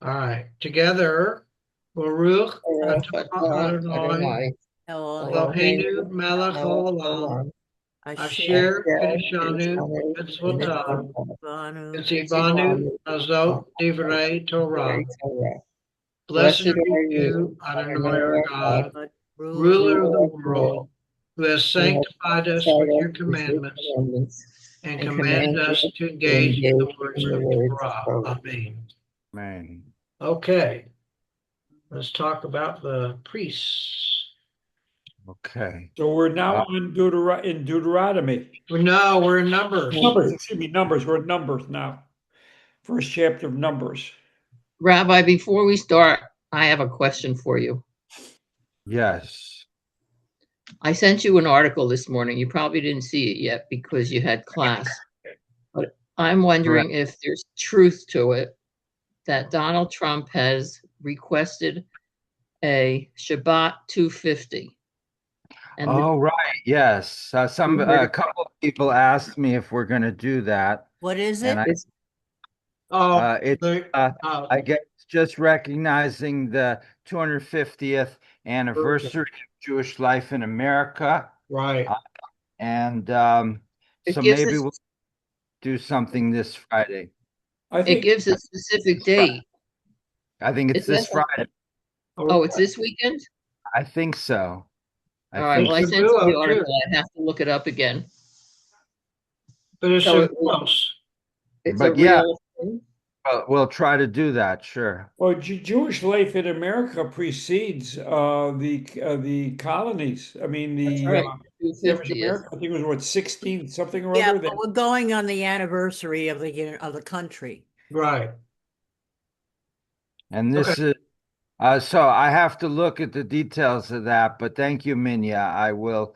All right. Together, Baruch atah Adonai, Adonai, Eloheinu melech haolam, Olam, asher Asher kiddushanu Kiddushanu mitzvotav, B'Mitzvotav, v'tzivanu V'tzivanu lazot divrei Torah. B'Divrei Torah. Blessed Blessed are are you, you, Adonai Adonai our our God, God, ruler of ruler the of the world, world, who has who has sanctified us with sanctified your us with your commandments commandments, and and commanded commanded us us to to engage in the engage words in the of words of Torah. Torah. Amen. Man. Okay, let's talk about the priests. Okay. So we're now in Deuteronomy. No, we're in Numbers. Numbers. We're in Numbers now. First chapter of Numbers. Rabbi, before we start, I have a question for you. Yes. I sent you an article this morning. You probably didn't see it yet because you had class. But I'm wondering if there's truth to it that Donald Trump has requested a Shabbat 250. And Right. Yes. A couple of people asked me if we're going to do that, What is and it? it's I guess just recognizing the 250th anniversary of Jewish life in America, Right. and it so gives maybe us we'll do something this Friday. I it think gives a specific date. I think it's this Friday. Oh, it's this weekend? I think so. All right. Well, I It's sent you the too. article. I have to look it up again. But it's So so close. it's a But yeah, real thing. we'll try to do that. Sure. well, Jewish life in America precedes the colonies. I mean, That's the right. average 250th. American, I think it was what, 16 something or Yeah, other. but we're going on the anniversary of the country. Right. And Okay. this is so I have to look at the details of that, but thank you, Minya. I will.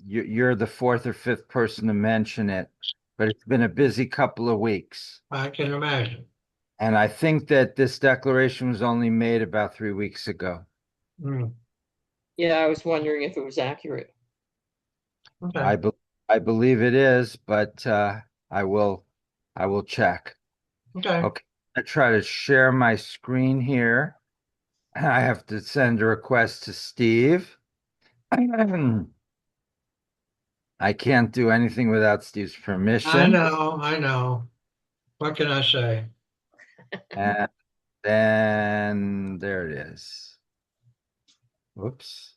You're the fourth or fifth person to mention it, but it's been a busy couple of weeks. I can imagine. And I think that this declaration was only made about 3 weeks ago. Mm. Yeah, I was wondering if it was accurate. Okay. I believe it is, but I will check. Okay. Okay, I try to share my screen here. I have to send a request to Steve. I can't do anything without Steve's permission. I know. What can I say? And then there it is. Whoops.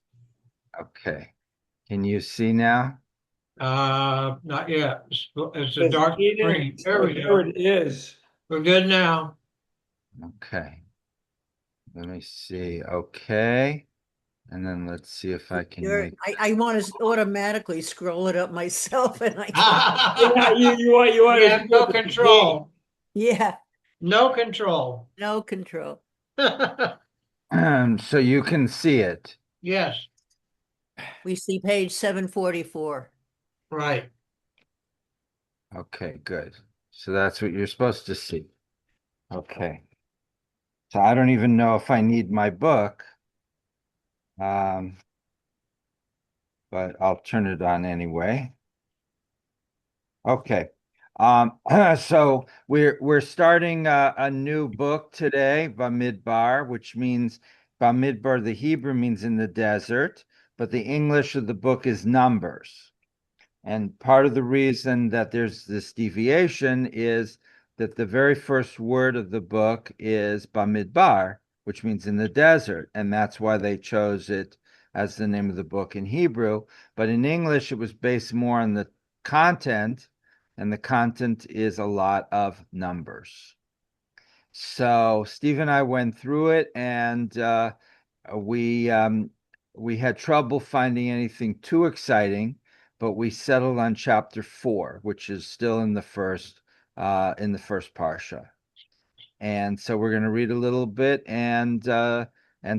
Okay. Can you see now? Not yet. It's a It's dark screen. There we There go. it is. We're good now. Okay. Let me see. Okay. And then let's see if I can make. I want to automatically scroll it up myself, and I Yeah, can't. you want We to have no control. Yeah, No control. no control. So you can see it. Yes. We see page 744. Right. Okay, good. So that's what you're supposed to see. Okay. So I don't even know if I need my book. But I'll turn it on anyway. Okay. So we're starting a new book today, Bamidbar, which means Bamidbar, the Hebrew means in the desert, but the English of the book is Numbers. And part of the reason that there's this deviation is that the very first word of the book is Bamidbar, which means in the desert, and that's why they chose it as the name of the book in Hebrew. But in English, it was based more on the content, and the content is a lot of numbers. So Steve and I went through it, and we we had trouble finding anything too exciting, but we settled on chapter 4, which is still in the first parsha. And so we're going to read a little bit and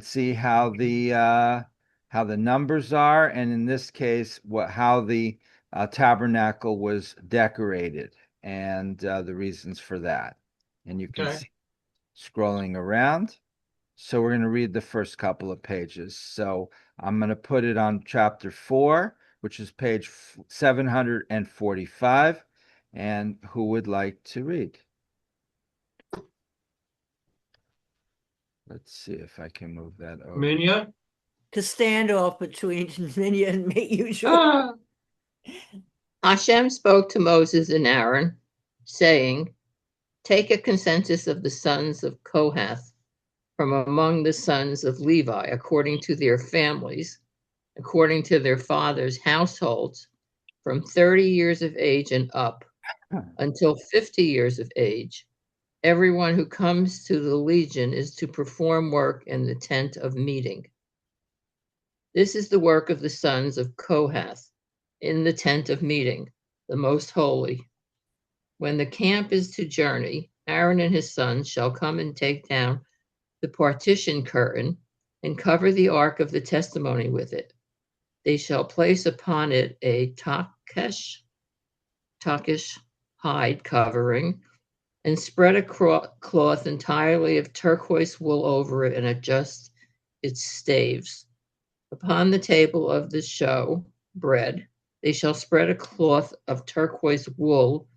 see how the numbers are, and in this case, how the tabernacle was decorated, and the reasons for that. And you can Okay. see scrolling around. So we're going to read the first couple of pages. So I'm going to put it on chapter 4, which is page 745. And who would like to read? Let's see if I can move that over. Minya? To stand off between Minya and me usually. Ah, Hashem spoke to Moses and Aaron, saying, take a consensus of the sons of Kohath from among the sons of Levi, according to their families, according to their fathers' households, from 30 years of age and up until 50 years of age. Everyone who comes to the legion is to perform work in the tent of meeting. This is the work of the sons of Kohath in the tent of meeting, the most holy. When the camp is to journey, Aaron and his sons shall come and take down the partition curtain and cover the ark of the testimony with it. They shall place upon it a takish hide covering and spread a cloth entirely of turquoise wool over it and adjust its staves. Upon the table of the show bread, they shall spread a cloth of turquoise wool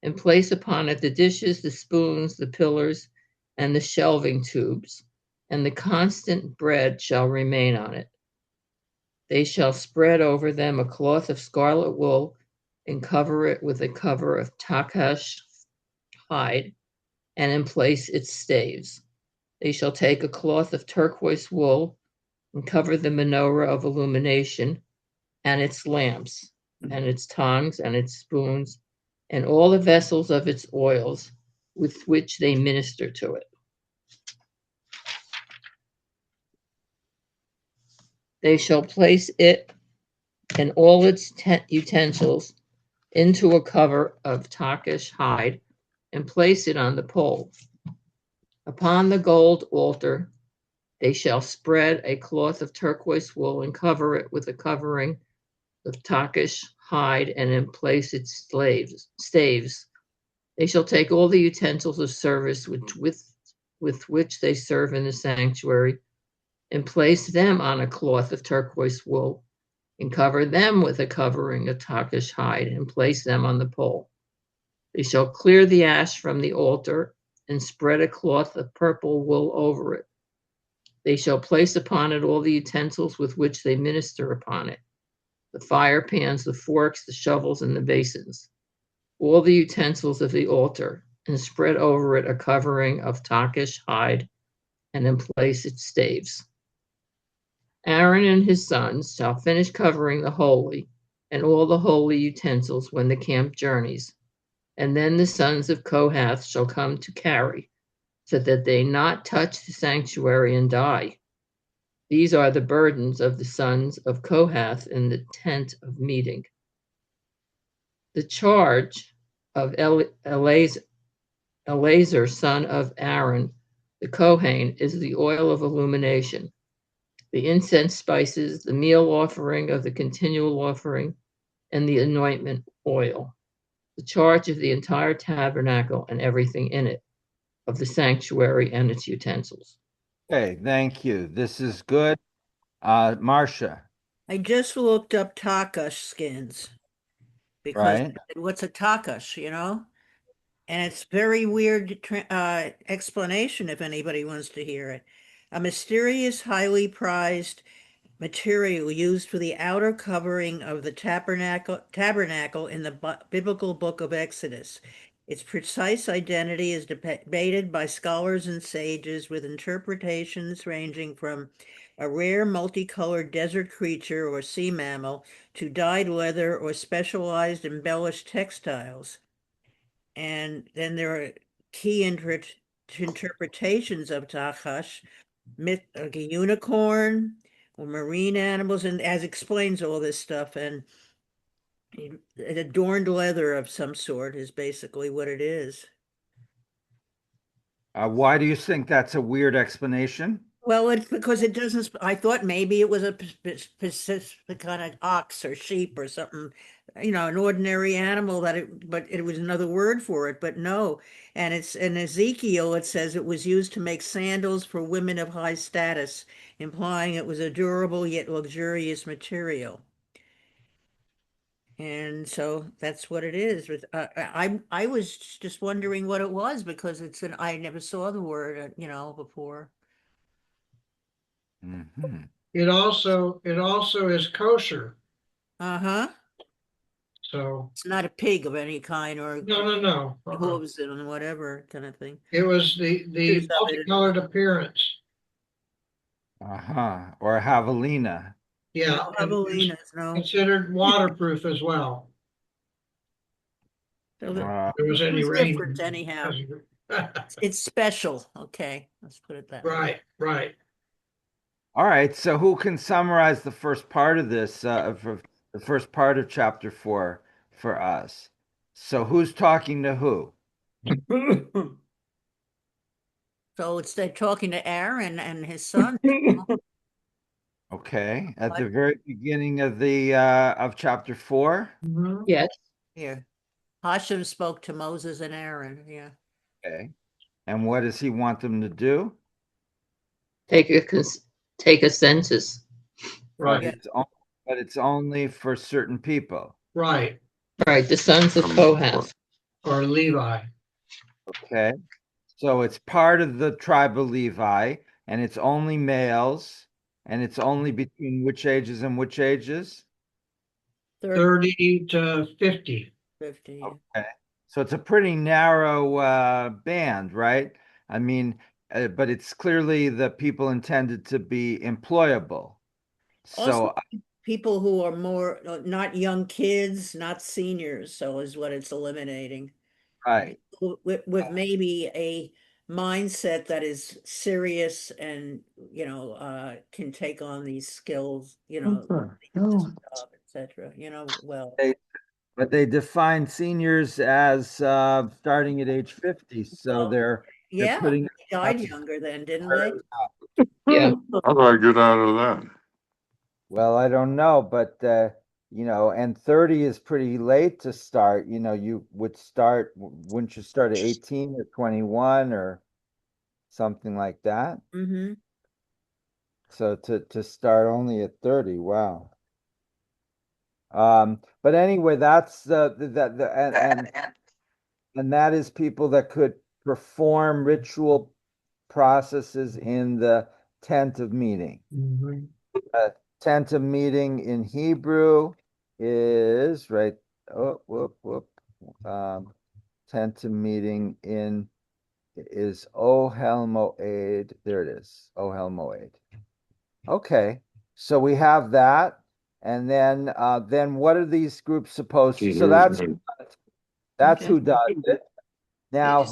and place upon it the dishes, the spoons, the pillars, and the shelving tubes, and the constant bread shall remain on it. They shall spread over them a cloth of scarlet wool and cover it with a cover of takish hide, and in place its staves. They shall take a cloth of turquoise wool and cover the menorah of illumination and its lamps and its tongs and its spoons and all the vessels of its oils with which they minister to it. They shall place it and all its utensils into a cover of takish hide and place it on the pole. Upon the gold altar, they shall spread a cloth of turquoise wool and cover it with a covering of takish hide and in place its staves. They shall take all the utensils of service with which they serve in the sanctuary and place them on a cloth of turquoise wool and cover them with a covering of takish hide and place them on the pole. They shall clear the ash from the altar and spread a cloth of purple wool over it. They shall place upon it all the utensils with which they minister upon it, the fire pans, the forks, the shovels, and the basins, all the utensils of the altar, and spread over it a covering of takish hide, and in place its staves. Aaron and his sons shall finish covering the holy and all the holy utensils when the camp journeys, and then the sons of Kohath shall come to carry, so that they not touch the sanctuary and die. These are the burdens of the sons of Kohath in the tent of meeting. The charge of Eleazar, son of Aaron, the Kohen, is the oil of illumination, the incense spices, the meal offering of the continual offering, and the anointment oil. The charge of the entire tabernacle and everything in it, of the sanctuary and its utensils. Okay, thank you. This is good. Marcia, I just looked up takash skins because right? what's a takash, And it's very weird explanation if anybody wants to hear it. A mysterious, highly prized material used for the outer covering of the tabernacle in the biblical book of Exodus. Its precise identity is debated by scholars and sages, with interpretations ranging from a rare multicolored desert creature or sea mammal to dyed leather or specialized embellished textiles. And then there are key interpretations of Takash, myth, like a unicorn or marine animals, and as explains all this stuff. And adorned leather of some sort is basically what it is. Why do you think that's a weird explanation? Well, it's because it doesn't. I thought maybe it was a specific kind of ox or sheep or something, an ordinary animal but it was another word for it. But no, and it's in Ezekiel. It says it was used to make sandals for women of high status, implying it was a durable yet luxurious material. And so that's what it is. I was just wondering what it was because I never saw the word, before. Mhm. It also is kosher. Uh-huh. So It's not a pig of any kind or no. hooves and whatever kind of thing. It was the Pictures of it. multicolored appearance. Uh-huh. Or javelina. Yeah, No and it's javelinas, no. considered waterproof as well. So Uh, There was it any was rain. different anyhow. It's special. Okay, let's put it that way. Right. all right. So who can summarize the first part of this, the first part of chapter 4 for us? So who's talking to who? So it's they're talking to Aaron and his son. Okay. At the What? very beginning of the of chapter 4. Mhm. Yes. Here. Hashem spoke to Moses and Aaron. Yeah. Okay. And what does he want them to do? Take a take a census. But Right, it's only for certain people. right. Right, the sons of Kohath. Or Levi. Okay. So it's part of the tribe of Levi, and it's only males, and it's only between which ages and which ages? 30 to 50. 50. Yeah. Okay. So it's a pretty narrow band, right? I mean, but it's clearly the people intended to be employable. Also, So, people who are more not young kids, not seniors, so is what it's eliminating. right. With maybe a mindset that is serious and can take on these skills, etc. Well, They, but they define seniors as starting at age 50. So well, they're yeah, putting they died younger then, didn't they? Yeah. How do I get out of that? Well, I don't know, but and 30 is pretty late to start. You would start, wouldn't you start at 18 or 21 or something like that? Mm-hmm. So to start only at 30, wow. But anyway, that's and that is people that could perform ritual processes in the tent of meeting. Mhm. Tent of meeting in Hebrew is right. Oh, whoop, whoop. Tent of meeting in is Ohel Moed. There it is. Ohel Moed. Okay, so we have that, and then what are these groups supposed to? So that's Okay. who does it. Now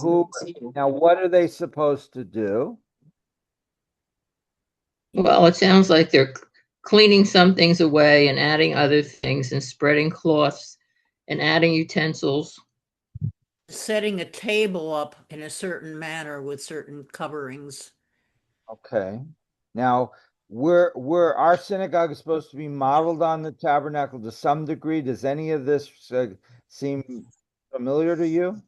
what are they supposed to do? Well, it sounds like they're cleaning some things away and adding other things and spreading cloths and adding utensils. Setting a table up in a certain manner with certain coverings. Okay. Now, we're our synagogue is supposed to be modeled on the tabernacle to some degree. Does any of this seem familiar to you?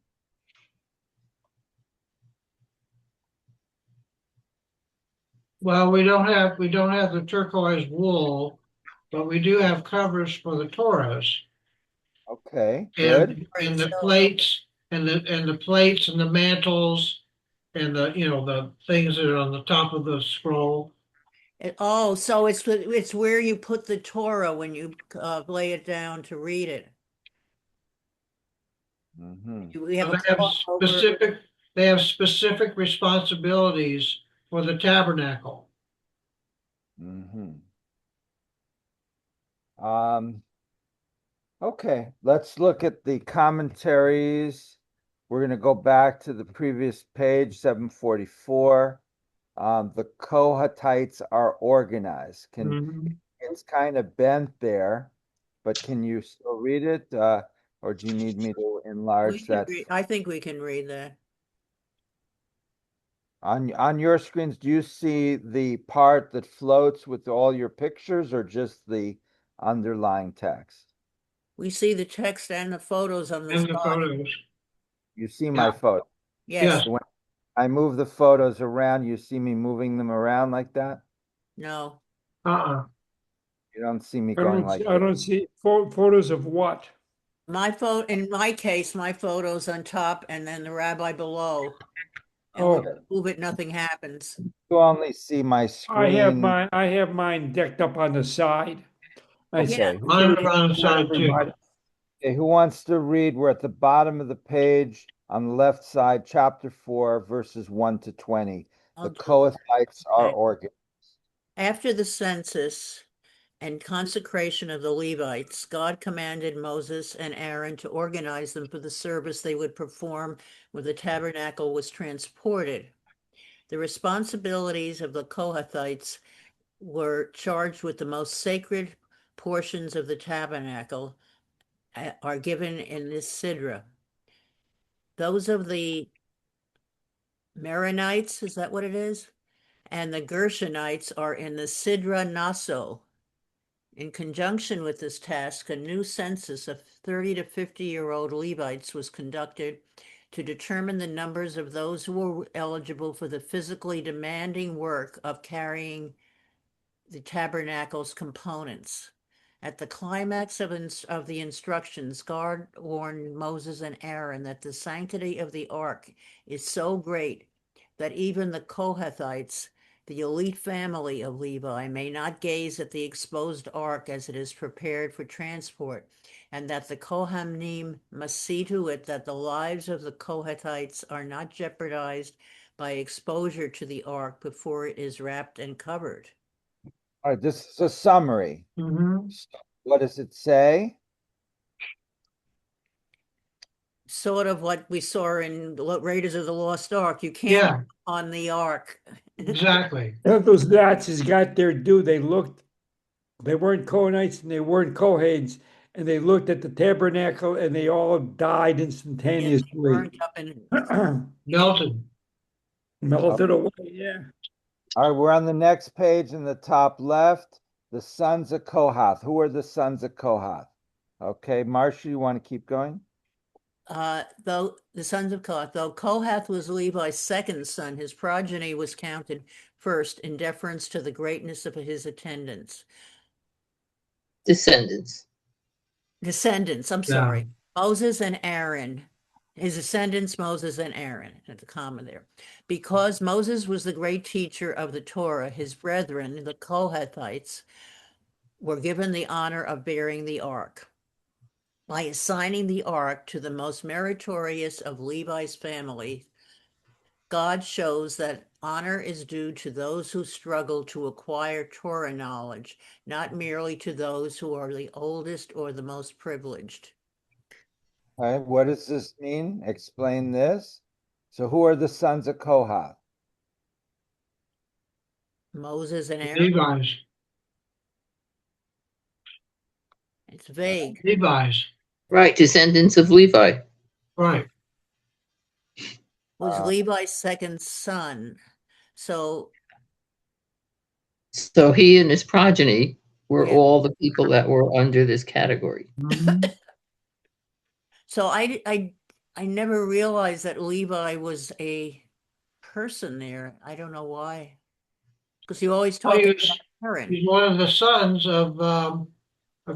Well, we don't have the turquoise wool, but we do have covers for the Torahs Okay, good. and the plates and the plates and the mantles and the things that are on the top of the scroll. Oh, so it's where you put the Torah when you lay it down to read it. We have So a cloth over. they have specific responsibilities for the tabernacle. Okay, let's look at the commentaries. We're going to go back to the previous page, 744. The Kohatites are organized. Mhm. It's kind of bent there, but can you still read it? Or do you need me to enlarge that? I think we can read that. On your screens, do you see the part that floats with all your pictures or just the underlying text? We see the text and the photos on the And the side. photos. You see my Yeah. photo. Yes. Yes. When I move the photos around, you see me moving them around like that? No. Uh-uh. You don't see me I going don't, like I this. don't see photos of what? In my case, my photo's on top and then the rabbi below. And when Oh, you move it, nothing happens. You only see my screen. I have mine decked up on the side. I see. Okay. Mine are on the side too. Everybody. Okay, who wants to read? We're at the bottom of the page on the left side, chapter 4, verses 1 to 20. I'll The do it. Kohathites are Okay. organized. After the census and consecration of the Levites, God commanded Moses and Aaron to organize them for the service they would perform when the tabernacle was transported. The responsibilities of the Kohathites were charged with the most sacred portions of the tabernacle are given in this Sidra. Those of the Maronites, is that what it is? And the Gershonites are in the Sidra Naso. In conjunction with this task, a new census of 30 to 50-year-old Levites was conducted to determine the numbers of those who were eligible for the physically demanding work of carrying the tabernacle's components. At the climax of the instructions, God warned Moses and Aaron that the sanctity of the ark is so great that even the Kohathites, the elite family of Levi, may not gaze at the exposed ark as it is prepared for transport, and that the Kohanim must see to it that the lives of the Kohathites are not jeopardized by exposure to the ark before it is wrapped and covered. All right, this is a summary. Mhm. So what does it say? Sort of what we saw in Raiders of the Lost Ark. You can't Yeah, look on the ark. exactly. Those Nazis got their due. They weren't Kohenites and they weren't Kohanes, and they looked at the tabernacle and they all died Yes, instantaneously. burned up and Melted. Melted away, yeah. All right, we're on the next page in the top left. The sons of Kohath. Who are the sons of Kohath? Okay, Marcia, you want to keep going? though the sons of Kohath, though Kohath was Levi's second son, his progeny was counted first in deference to the greatness of his descendants. I'm sorry. Moses and Aaron, his descendants, Moses and Aaron, at the comma there. Because Moses was the great teacher of the Torah, his brethren, the Kohathites, were given the honor of bearing the ark. By assigning the ark to the most meritorious of Levi's family, God shows that honor is due to those who struggle to acquire Torah knowledge, not merely to those who are the oldest or the most privileged. All right, what does this mean? Explain this. So who are the sons of Kohath? Moses and Aaron, Levi's. it's vague. Levi's. Right, descendants of Levi. Right. Was Levi's second son. So So he and his progeny were Yeah. all the people that were under this category. Mhm. So I never realized that Levi was a person there. I don't know why. Because you always Well, talk he about was- Aaron. He's one of the sons of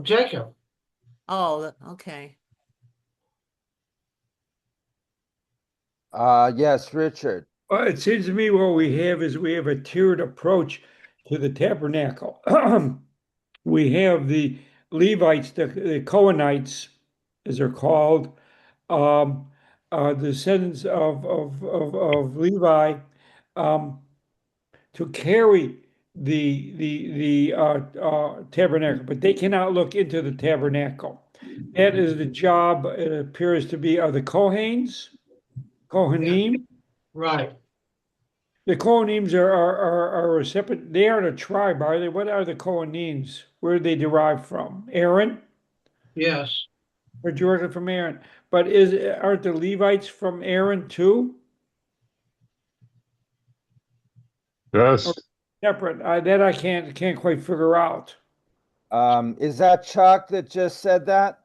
Jacob. Oh, okay. Yes, Richard. It seems to me what we have a tiered approach to the tabernacle. We have the Levites, the Kohenites, as they're called, descendants of Levi, to carry the tabernacle, but they cannot look into the tabernacle. That is the job, it appears to be, of the Kohanim. Right. The Kohanims are a separate, they aren't a tribe, are they? What are the Kohanims? Where do they derive from? Aaron? Yes. Or directly from Aaron? But aren't the Levites from Aaron too? Yes. Separate. That I can't quite figure out. Is that Chuck that just said that?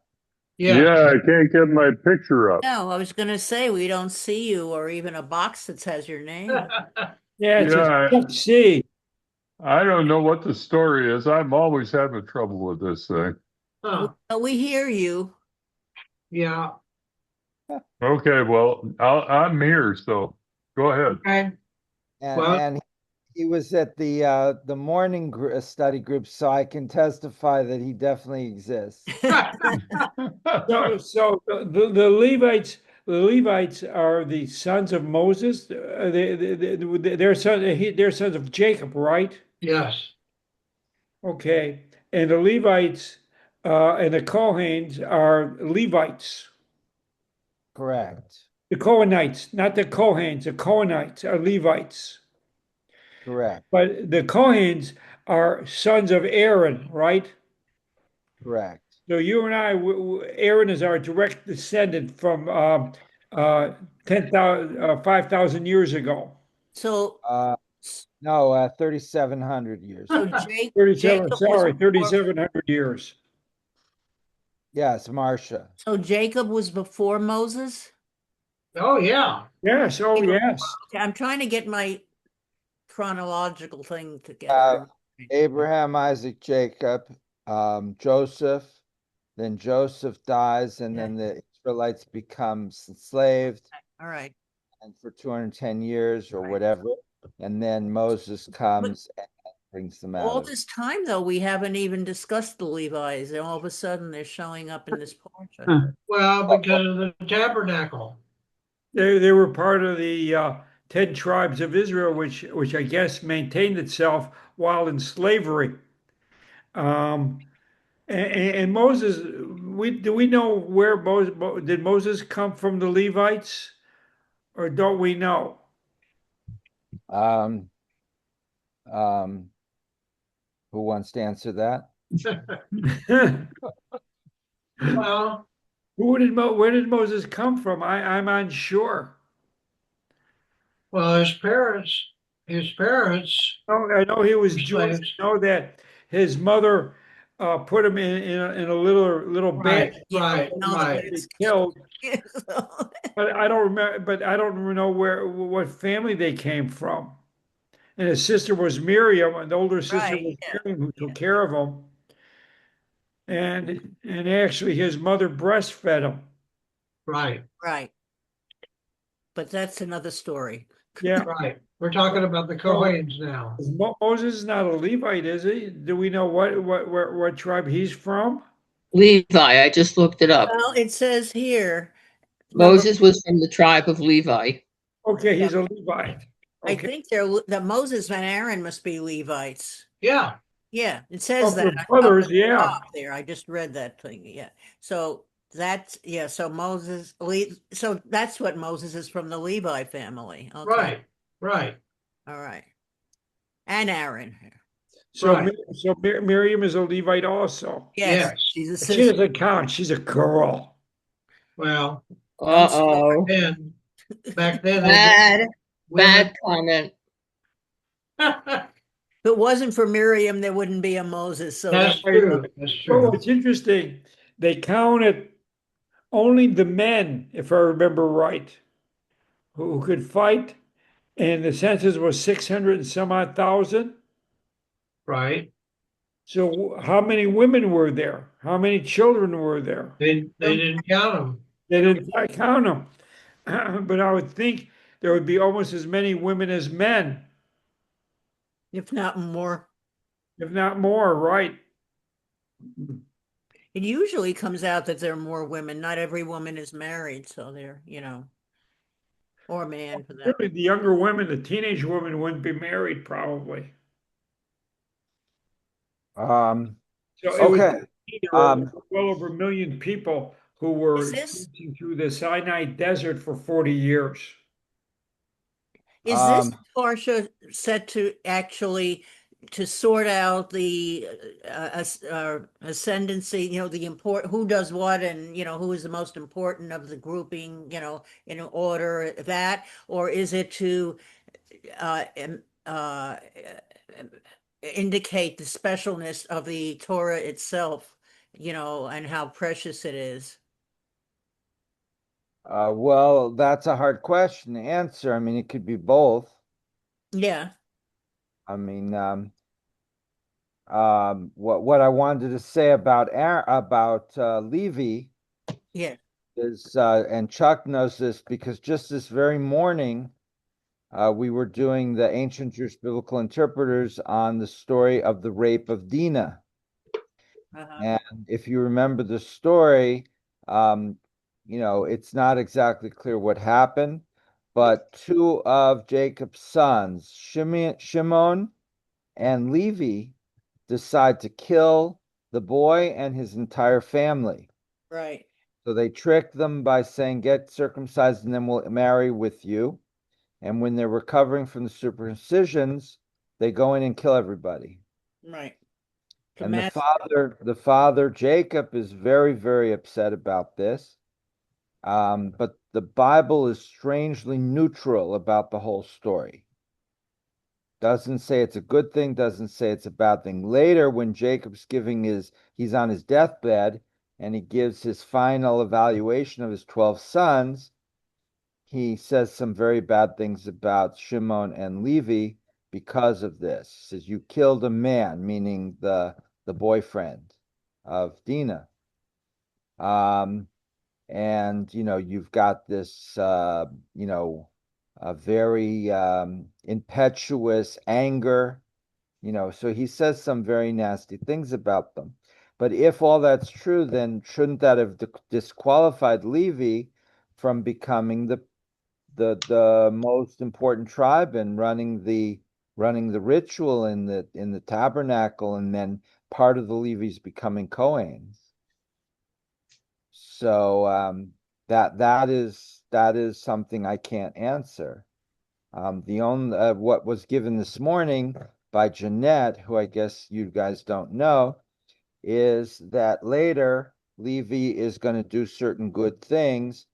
Yes. Yeah, I can't get my picture up. No, I was going to say we don't see you or even a box that says your name. Yeah, it's Yeah, a C. I don't know what the story is. I'm always having trouble with this thing. Huh. But we hear you. Yeah. Okay, well, I'm here, so Go ahead. Okay, And well, and he was at the morning study group, so I can testify that he definitely exists. So the Levites are the sons of Moses. They're sons of Jacob, right? yes, Okay. And the Levites and the Kohens are Levites. Correct. The Kohenites, not the Kohens. The Kohenites are Levites. Correct. But the Kohens are sons of Aaron, right? Correct. So you and I, Aaron is our direct descendant from uh, 10,000, 5,000 years ago. So, No, 3,700 years. so 37, Jacob was sorry, before, 3,700 years. Yes, Marcia. so Jacob was before Moses? oh, yeah, Yes, oh Jacob- yes. Okay, I'm trying to get my chronological thing Uh, together. Abraham, Isaac, Jacob, Joseph. Then Joseph dies, and then the Israelites become enslaved, All right. and for 210 years or Right. whatever. And then Moses comes and brings them out All of it. this time, though, we haven't even discussed the Levites, and all of a sudden they're showing up in this portrait. well, because of the tabernacle. They were part of the 10 tribes of Israel, which I guess maintained itself while in slavery. Um, and Moses, do we know where did Moses come from the Levites, or don't we know? Um, um, who wants to answer that? Well, Where did Moses come from? I'm unsure. well, his parents Oh, I know he was were Jewish. slaves. I know that his mother put him in a little Right, basket Yeah, right, no, right. to be killed. so- But I don't remember. But I don't know what family they came from. And his sister was Miriam, and the older sister Right, was yeah, Miriam, who took care of him. And actually, his mother breastfed him. Right, right. But that's another story. Yeah. right. We're talking about the So Kohens now. Moses is not a Levite, is he? Do we know what tribe he's from? Levi, I just looked it up. Well, it says here, number, Moses was from the tribe of Levi. Okay, yeah, he's a Levite. I Okay. think that Moses and Aaron must be Levites. Yeah, Yeah, it Well, says for that up brothers, at the yeah. top there. I just read that thing. Yeah. So that's, yeah, so so that's what Moses is from, the Levi family. Okay. right, right, All right. And Aaron. So, right. Miriam is a Levite also. Yes, Yes. she's a But she sister. doesn't count. She's a girl. Well, Don't start. Uh-oh. then, back then, Bad, women. bad comment. If it wasn't for Miriam, there wouldn't be a Moses. So That's there you true, go. that's Well, true. what's interesting, they counted only the men, if I remember right, who could fight, and the census was 600 and some odd thousand. Right. So how many women were there? How many children were there? They didn't count them. They didn't count them. But I would think there would be almost as many women as men, If not more. if not more, right? It usually comes out that there are more women. Not every woman is married, so they're, or man for that. Really, the younger women, the teenage women wouldn't be married probably. Um, So it was okay. there were Um, well over 1 million people who were Is this teaching through the Sinai desert for 40 years. is this um, Parsha set to actually to sort out the ascendancy, the who does what, and who is the most important of the grouping, in order that, or is it to uh, em- uh, indicate the specialness of the Torah itself, and how precious it is? well, that's a hard question to answer. I mean, it could be both. Yeah, I mean, what I wanted to say about Levy yeah, is, and Chuck knows this because just this very morning, We were doing the ancient Jewish biblical interpreters on the story of the rape of Dinah. Uh-huh. And if you remember the story, um, it's not exactly clear what happened, but two of Jacob's sons, Shimon and Levi, decide to kill the boy and his entire family. Right. So they trick them by saying, get circumcised and then we'll marry with you. And when they're recovering from the circumcisions, they go in and kill everybody. Right. To And mass. the father, Jacob, is very, very upset about this. But the Bible is strangely neutral about the whole story. Doesn't say it's a good thing, doesn't say it's a bad thing. Later, when Jacob's he's on his deathbed and he gives his final evaluation of his 12 sons, he says some very bad things about Shimon and Levi because of this. He says, you killed a man, meaning the boyfriend of Dinah. And you've got this a very impetuous anger, so he says some very nasty things about them. But if all that's true, then shouldn't that have disqualified Levi from becoming the most important tribe and running the ritual in the tabernacle, and then part of the Levites becoming Kohanes? So that is something I can't answer. The only what was given this morning by Jeanette, who I guess you guys don't know, is that later Levi is going to do certain good things,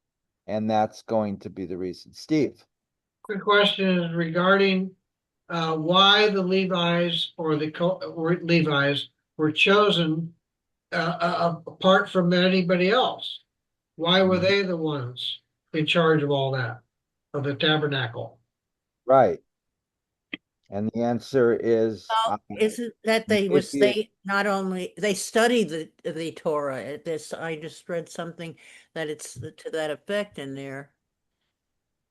and that's going to be the reason. Steve. Quick question is regarding why the Levites or Levites were chosen apart from anybody else. Why were they the ones in charge of all that, of the tabernacle? Right. And the answer is Well, isn't that maybe they not only they studied the Torah at this, I just read something that it's to that effect in there.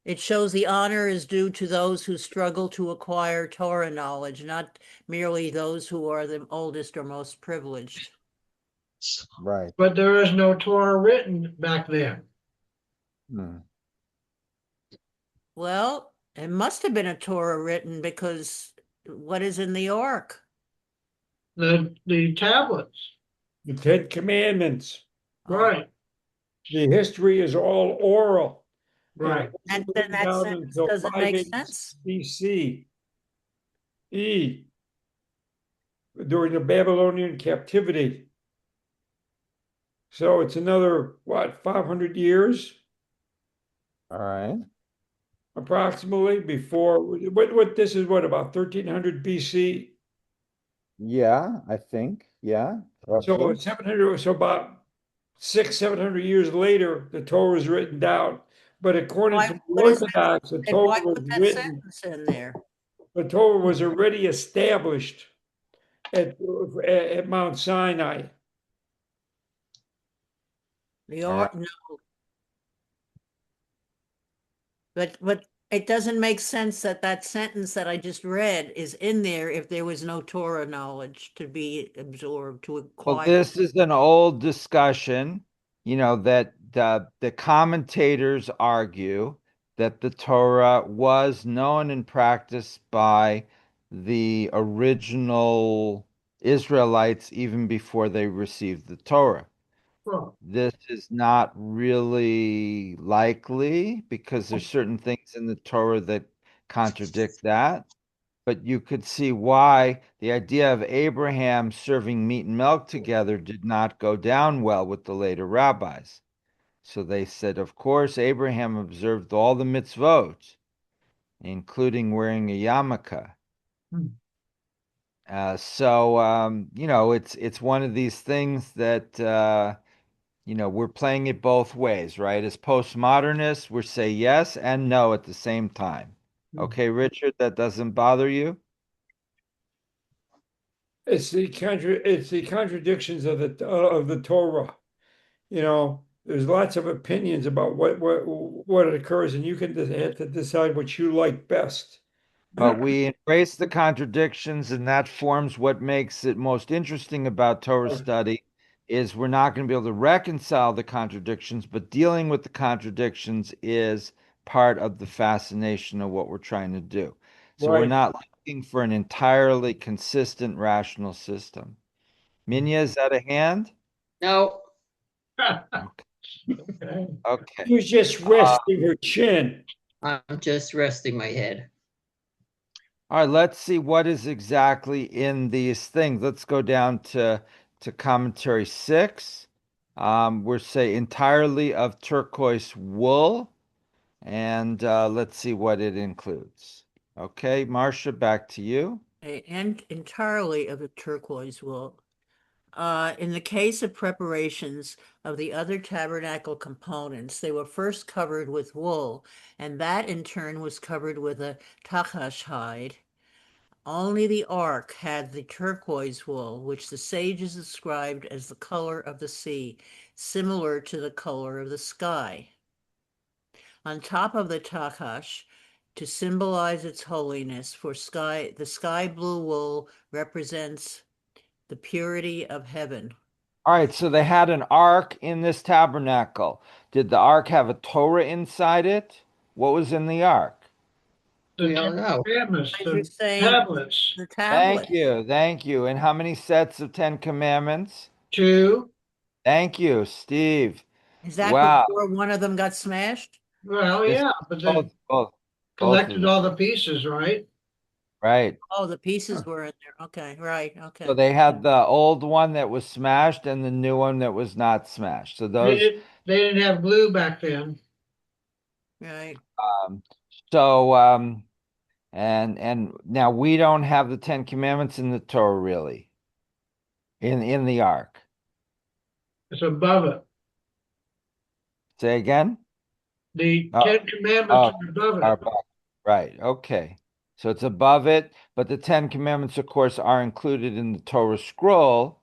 It shows the honor is due to those who struggle to acquire Torah knowledge, not merely those who are the oldest or most privileged. right. But there is no Torah written back then. Hmm. Well, it must have been a Torah written because what is in the ark? The tablets, The Ten Commandments. Oh, right, The history is all oral. And it right. wasn't and then written that down sentence until doesn't make 580 sense. BC during the Babylonian captivity. So it's another, what, 500 years All right. approximately before, what this is what, about 1300 BC? Yeah, I think. Yeah, So roughly. 700, so about 700 years later, the Torah was written down. But according Why, to the what is that? Orthodox, And why put that sentence in there? the Torah was already established at, at Mount Sinai. The Uh, ark, no, but it doesn't make sense that that sentence that I just read is in there if there was no Torah knowledge to be absorbed, to well, acquire. this is an old discussion, that the commentators argue that the Torah was known and practiced by the original Israelites even before they received the Torah. Well, This is not really likely because there's certain things in the Torah that contradict that. But you could see why the idea of Abraham serving meat and milk together did not go down well with the later rabbis. So they said, of course, Abraham observed all the mitzvot, including wearing a yarmulke. hmm. So it's one of these things that we're playing it both ways, right? As postmodernists, we say yes and no at the same time. Okay, Richard, that doesn't bother you? It's the contradictions of the Torah. there's lots of opinions about what occurs, and you can have to decide what you like best. But we embrace the contradictions, and that forms what makes it most interesting about Torah study is we're not going to be able to reconcile the contradictions, but dealing with the contradictions is part of the fascination of what we're trying to do. So we're Right. not looking for an entirely consistent rational system. Minya, is that a hand? No, Okay. Okay. She was just resting her chin. I'm just resting my head. All right, let's see what is exactly in these things. Let's go down to commentary 6. We're say entirely of turquoise wool, and let's see what it includes. Okay, Marcia, back to you. And entirely of the turquoise wool. In the case of preparations of the other tabernacle components, they were first covered with wool, and that in turn was covered with a tachash hide. Only the ark had the turquoise wool, which the sages described as the color of the sea, similar to the color of the sky. On top of the tachash, to symbolize its holiness, the sky blue wool represents the purity of heaven. All right, so they had an ark in this tabernacle. Did the ark have a Torah inside it? What was in the ark? The We Ten don't know. Commandments, As you're the saying, tablets, the tablet. Thank you. And how many sets of 10 Commandments? 2. Thank you, Steve. Is that Wow. before one of them got smashed? Well, This yeah, but they both of collected them, all the pieces, right? right? Oh, the pieces were in there. Okay, right. So Okay. they had the old one that was smashed and the new one that was not smashed. So those, They didn't have glue back then. Right. um, so and now we don't have the 10 Commandments in the Torah really in the Ark. It's above it. Say again? The Oh, Ten Commandments oh, are above are it. above. Right. Okay. So it's above it, but the 10 Commandments, of course, are included in the Torah scroll,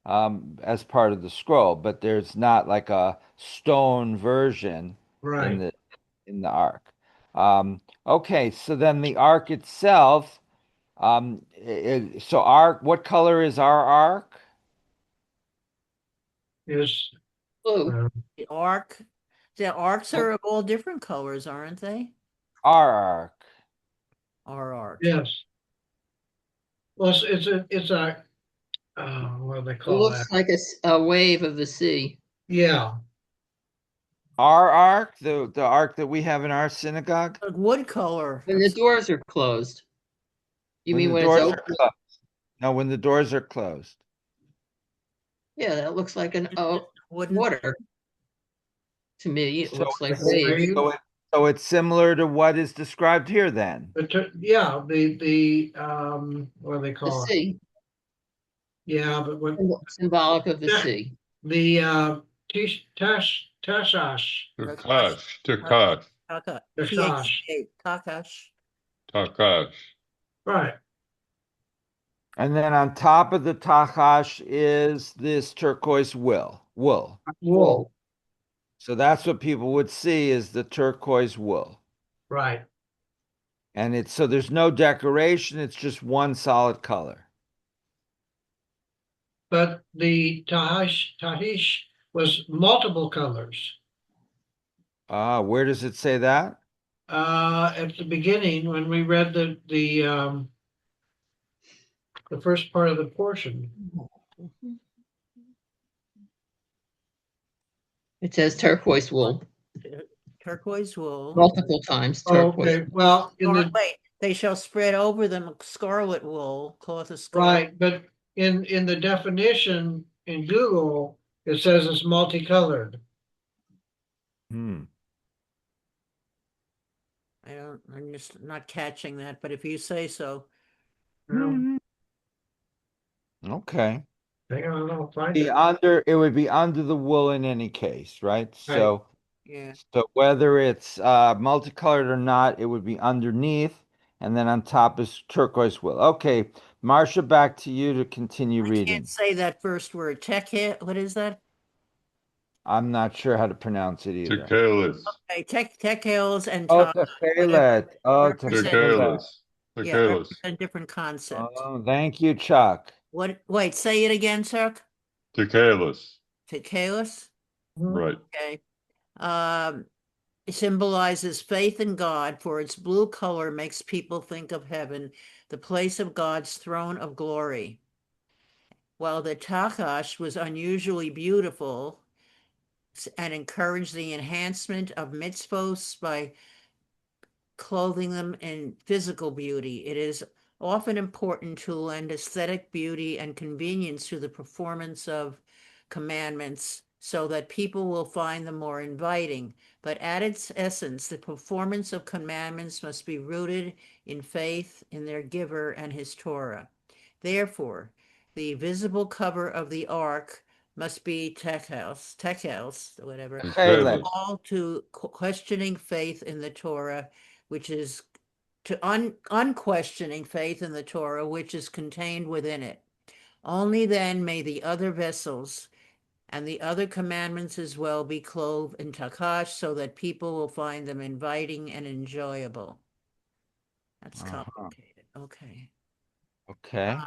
as part of the scroll, but there's not like a stone version in Right. the ark. Okay, so then the ark itself, so ark, what color is our ark? Is Blue. The ark. The arks are of all different colors, aren't they? Our ark. Our ark. yes. Well, it's a what do they It call that? looks like a wave of the sea. Yeah. Our ark, the ark that we have in our synagogue. Like wood color. When the doors are closed. You When mean the when it's doors are open? closed. No, when the doors are closed. Yeah, that looks like an Wooden. water. To me, it So looks like it's- waves. So it's similar to what is described here then. Yeah, the what do they The call it? sea, Yeah, but what symbolic of the Yeah. sea. the Tashash. Takash, Takash, Taka. Tashash. Takash. Takash. Right. And then on top of the tachash is this turquoise wool. Wool. So that's what people would see is the turquoise wool. Right. And it's so there's no decoration, it's just one solid color. But the Tahish was multiple colors. Where does it say that? At the beginning, when we read the first part of the portion. It says turquoise wool Turquoise wool. multiple times. Oh, Turquoise. okay, well, Wait, they shall spread over them scarlet wool, cloth of scarlet. right, but in the definition in Google, it says it's multicolored. Hmm. I'm just not catching that, but if you say so. Okay. Hang on, I'll find Be it. it would be under the wool in any case, right? So Yeah. so whether it's multicolored or not, it would be underneath, and then on top is turquoise wool. Okay, Marcia, back to you to continue I reading. can't say that first word. What is that? I'm not sure how to pronounce it either. Tequilus. Okay, tekels and Oh, takas, whatever, techelet. Oh, represent, techelet. Tequilus. yeah, Tequilus. represent different concepts. Oh, thank you, Chuck. What, wait, say it again, sir. Tequilus. Tekelos, Right. okay. It symbolizes faith in God, for its blue color makes people think of heaven, the place of God's throne of glory. While the Takash was unusually beautiful and encouraged the enhancement of mitzvos by clothing them in physical beauty, it is often important to lend aesthetic beauty and convenience to the performance of commandments so that people will find them more inviting. But at its essence, the performance of commandments must be rooted in faith in their giver and his Torah. Therefore, the visible cover of the ark must be tekels, whatever, Techelet. Tequilus. all to questioning faith in the Torah, which is to unquestioning faith in the Torah, which is contained within it. Only then may the other vessels and the other commandments as well be clothed in takash, so that people will find them inviting and enjoyable. That's complicated. Okay. Okay.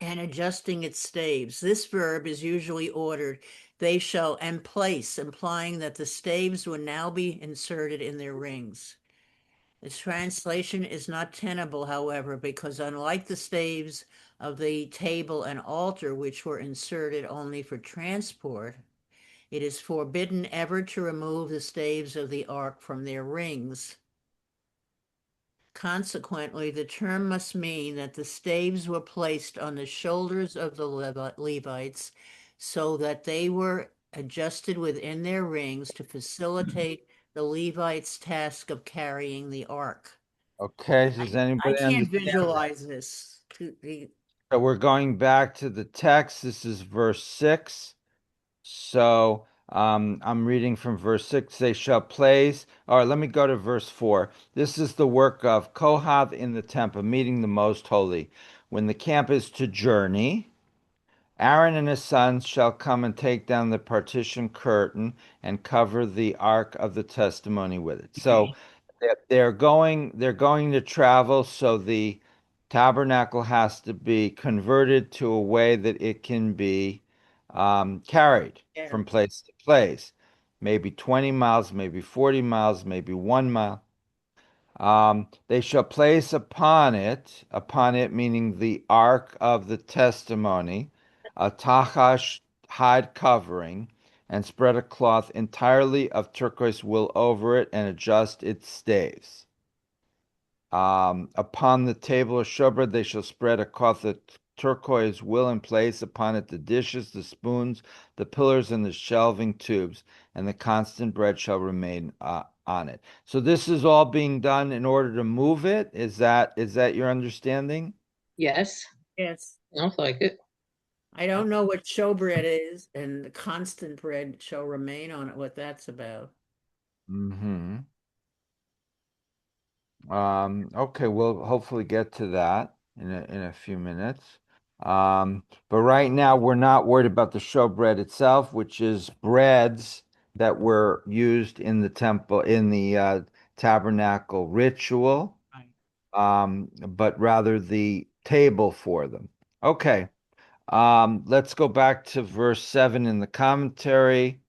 And adjusting its staves. This verb is usually ordered, they shall, and place, implying that the staves will now be inserted in their rings. This translation is not tenable, however, because unlike the staves of the table and altar, which were inserted only for transport, it is forbidden ever to remove the staves of the ark from their rings. Consequently, the term must mean that the staves were placed on the shoulders of the Levites so that they were adjusted within their rings to facilitate the Levites' task of carrying the ark. Okay. Does I anybody can't understand? visualize this. So we're going back to the text. This is verse 6. So I'm reading from verse 6. They shall place. All right, let me go to verse 4. This is the work of Kohath in the temple, meeting the most holy. When the camp is to journey, Aaron and his sons shall come and take down the partition curtain and cover the ark of the testimony with it. So they're going to travel, so the tabernacle has to be converted to a way that it can be carried Yeah. from place to place. Maybe 20 miles, maybe 40 miles, maybe 1 mile. They shall place upon it meaning the ark of the testimony, a tachash hide covering, and spread a cloth entirely of turquoise wool over it and adjust its staves. Upon the table of showbread, they shall spread a cloth of turquoise wool and place upon it the dishes, the spoons, the pillars, and the shelving tubes, and the constant bread shall remain on it. So this is all being done in order to move it. Is that your understanding? Yes, Yes. sounds like it. I don't know what showbread is, and the constant bread shall remain on it, what that's about. Mm-hmm. Okay, we'll hopefully get to that in a few minutes. But right now we're not worried about the showbread itself, which is breads that were used in the temple in the tabernacle ritual, Right. but rather the table for them. Okay, let's go back to verse 7 in the commentary.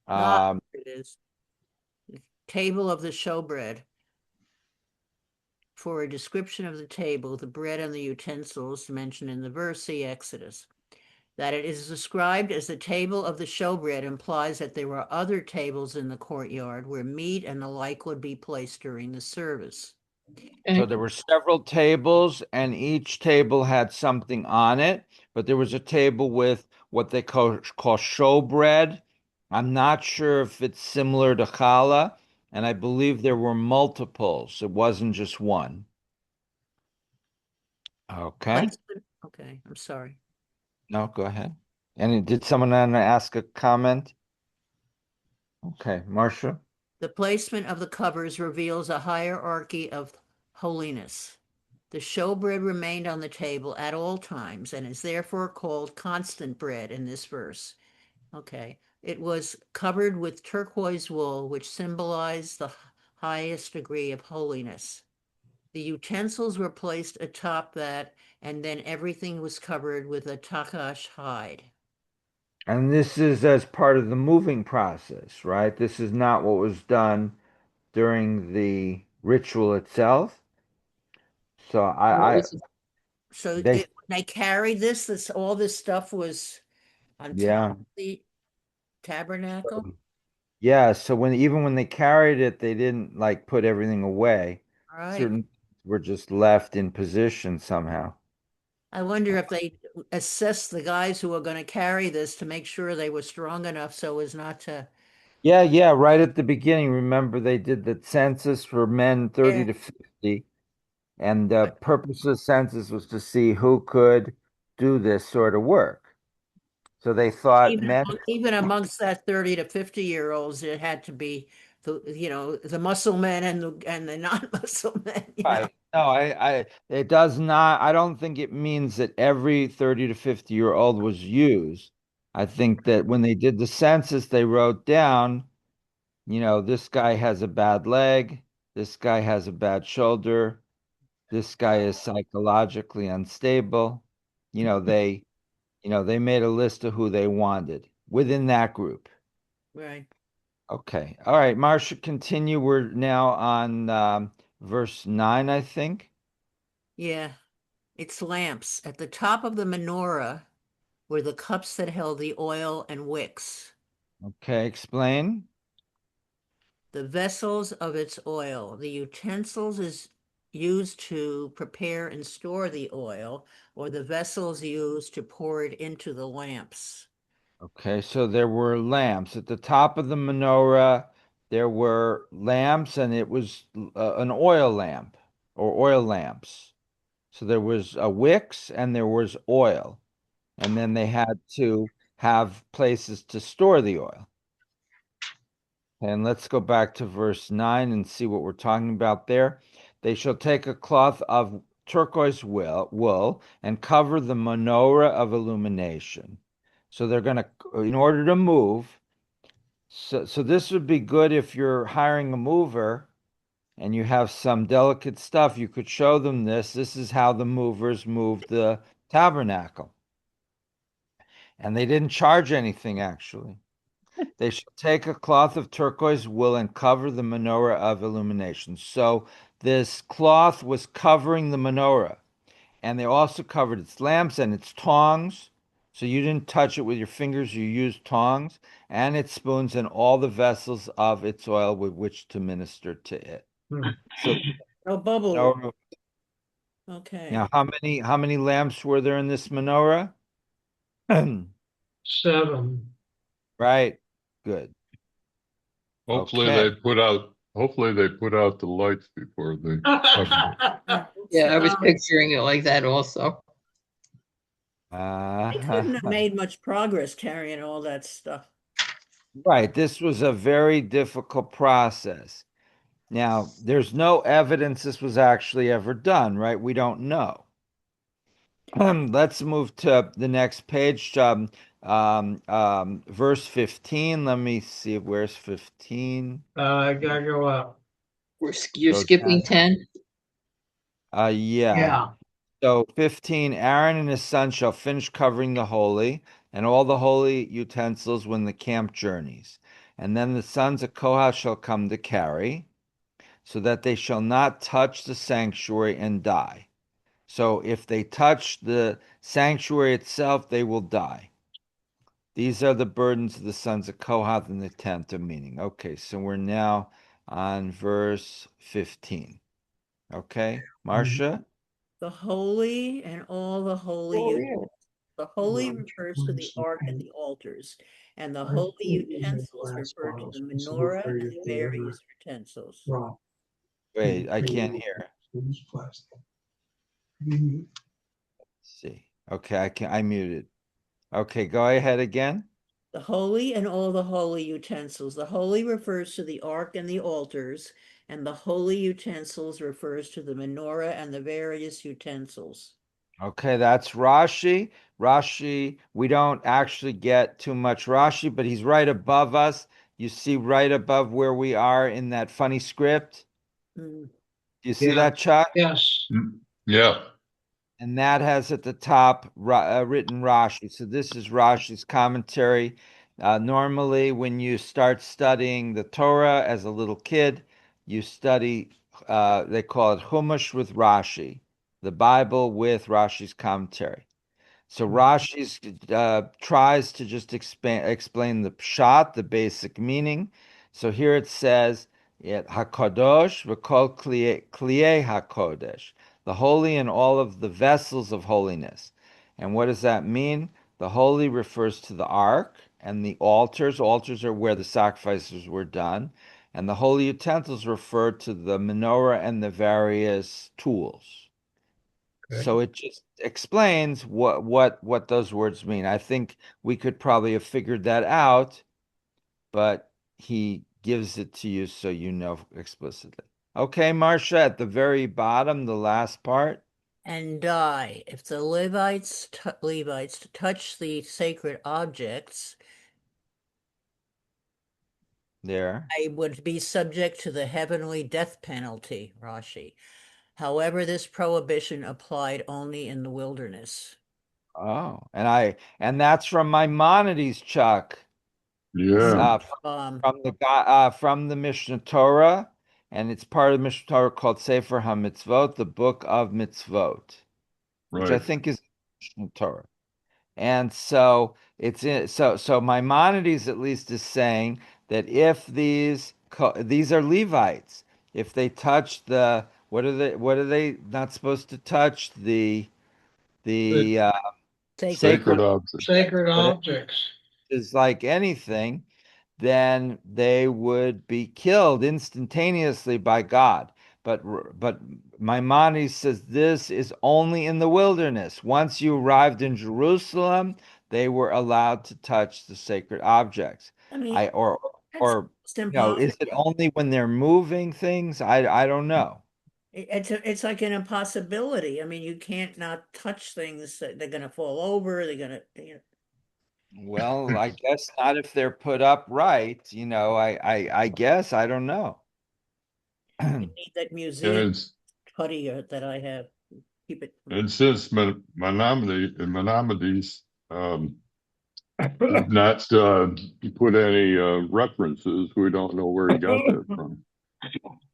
It is. Table of the showbread. For a description of the table, the bread and the utensils mentioned in the verse, see Exodus. That it is described as the table of the showbread implies that there were other tables in the courtyard where meat and the like would be placed during the service. So there were several tables, and each table had something on it, but there was a table with what they call showbread. I'm not sure if it's similar to challah, and I believe there were multiples. It wasn't just one. Okay. Okay, I'm sorry. No, go ahead. And did someone want to ask a comment? Okay, Marcia. The placement of the covers reveals a hierarchy of holiness. The showbread remained on the table at all times and is therefore called constant bread in this verse. Okay. It was covered with turquoise wool, which symbolized the highest degree of holiness. The utensils were placed atop that, and then everything was covered with a takash hide. And this is as part of the moving process, right? This is not what was done during the ritual itself. So What I was it? So they when they carried this, all this stuff was on top yeah. of the tabernacle? Yeah, so even when they carried it, they didn't like put everything away. All right. Certain were just left in position somehow. I wonder if they assessed the guys who were going to carry this to make sure they were strong enough so as not to. Yeah, yeah, right at the beginning, remember they did the census for men 30 Yeah. to 50, and the purpose of the census was to see who could do this sort of work. So they thought men, Even amongst that 30 to 50-year-olds, it had to be the muscle men and the non-muscle men, right. No, it does not, I don't think it means that every 30 to 50-year-old was used. I think that when they did the census, they wrote down, this guy has a bad leg, this guy has a bad shoulder, this guy is psychologically unstable. You know, they, they made a list of who they wanted within that group. Right. Okay. All right, Marcia, continue. We're now on verse 9, I think. Yeah. It's lamps. At the top of the menorah were the cups that held the oil and wicks, Okay, explain. the vessels of its oil. The utensils is used to prepare and store the oil, or the vessels used to pour it into the lamps. Okay, so there were lamps at the top of the menorah. There were lamps, and it was an oil lamp or oil lamps. So there was wicks and there was oil, and then they had to have places to store the oil. And let's go back to verse 9 and see what we're talking about there. They shall take a cloth of turquoise wool and cover the menorah of illumination. So they're going to, in order to move, so this would be good if you're hiring a mover and you have some delicate stuff, you could show them this. This is how the movers moved the tabernacle. And they didn't charge anything, actually. They shall take a cloth of turquoise wool and cover the menorah of illumination. So this cloth was covering the menorah, and they also covered its lamps and its tongs. So you didn't touch it with your fingers, you used tongs, and its spoons and all the vessels of its oil with which to minister to it. So No bubble. menorah, Okay. now how many lamps were there in this menorah? 7. Right. Good. Hopefully Okay. they put out. Hopefully they put out the lights before they covered it. Yeah, I was Um, picturing it like that also. They couldn't have Uh, made much progress carrying all that stuff. right. This was a very difficult process. Now, there's no evidence this was actually ever done, right? We don't know. Let's move to the next page, verse 15. Let me see, where's 15? I gotta go up. You're Go skipping down. 10? Yeah. Yeah. So 15, Aaron and his son shall finish covering the holy and all the holy utensils when the camp journeys. And then the sons of Kohath shall come to carry, so that they shall not touch the sanctuary and die. So if they touch the sanctuary itself, they will die. These are the burdens of the sons of Kohath in the tent of meeting. Okay, so we're now on verse 15. Okay, Marcia? The holy and all the holy. Oh, yeah. The holy refers to the ark and the altars, and the holy utensils refer to the menorah and the various utensils. Wait, I can't hear. See. Okay, I muted. Okay, go ahead again. The holy and all the holy utensils. The holy refers to the ark and the altars, and the holy utensils refers to the menorah and the various utensils. Okay, that's Rashi. Rashi, we don't actually get too much Rashi, but he's right above us. You see right above where we are in that funny script. Mm. Do you see Yeah. that, Chuck? Yes. Yeah. And that has at the top written Rashi. So this is Rashi's commentary. Normally, when you start studying the Torah as a little kid, you study, they call it Chumash with Rashi, the Bible with Rashi's commentary. So Rashi's tries to just explain the pshat, the basic meaning. So here it says, Hakadosh v'kol kliei hakodesh, the holy and all of the vessels of holiness. And what does that mean? The holy refers to the ark and the altars. Altars are where the sacrifices were done. And the holy utensils refer to the menorah and the various tools. Okay. So it just explains what those words mean. I think we could probably have figured that out, but he gives it to you so you know explicitly. Okay, Marcia, at the very bottom, the last part And die. If the Levites touch the sacred objects, there. I would be subject to the heavenly death penalty, Rashi. However, this prohibition applied only in the wilderness. Oh, and that's from Maimonides, Chuck. Yeah. From the from the Mishnah Torah, and it's part of the Mishnah Torah called Sefer HaMitzvot, the Book of Mitzvot, which I Right. think is Mishnah Torah. And so so Maimonides at least is saying that if these are Levites, if they touch the what are they not supposed to touch The the Sacred. sacred Sacred object. sacred but it objects. is like anything, then they would be killed instantaneously by God. But Maimonides says this is only in the wilderness. Once you arrived in Jerusalem, they were allowed to touch the sacred objects. I mean, I that's or just impossible. is it only when they're moving things? I don't know. It's like an impossibility. I mean, you can't not touch things. They're gonna fall over. They're gonna, Well, I guess not if they're put up right. I guess I don't know. I need that And museum putty that I have. Keep it. since Maimonides did not put any references, we don't know where he got that from.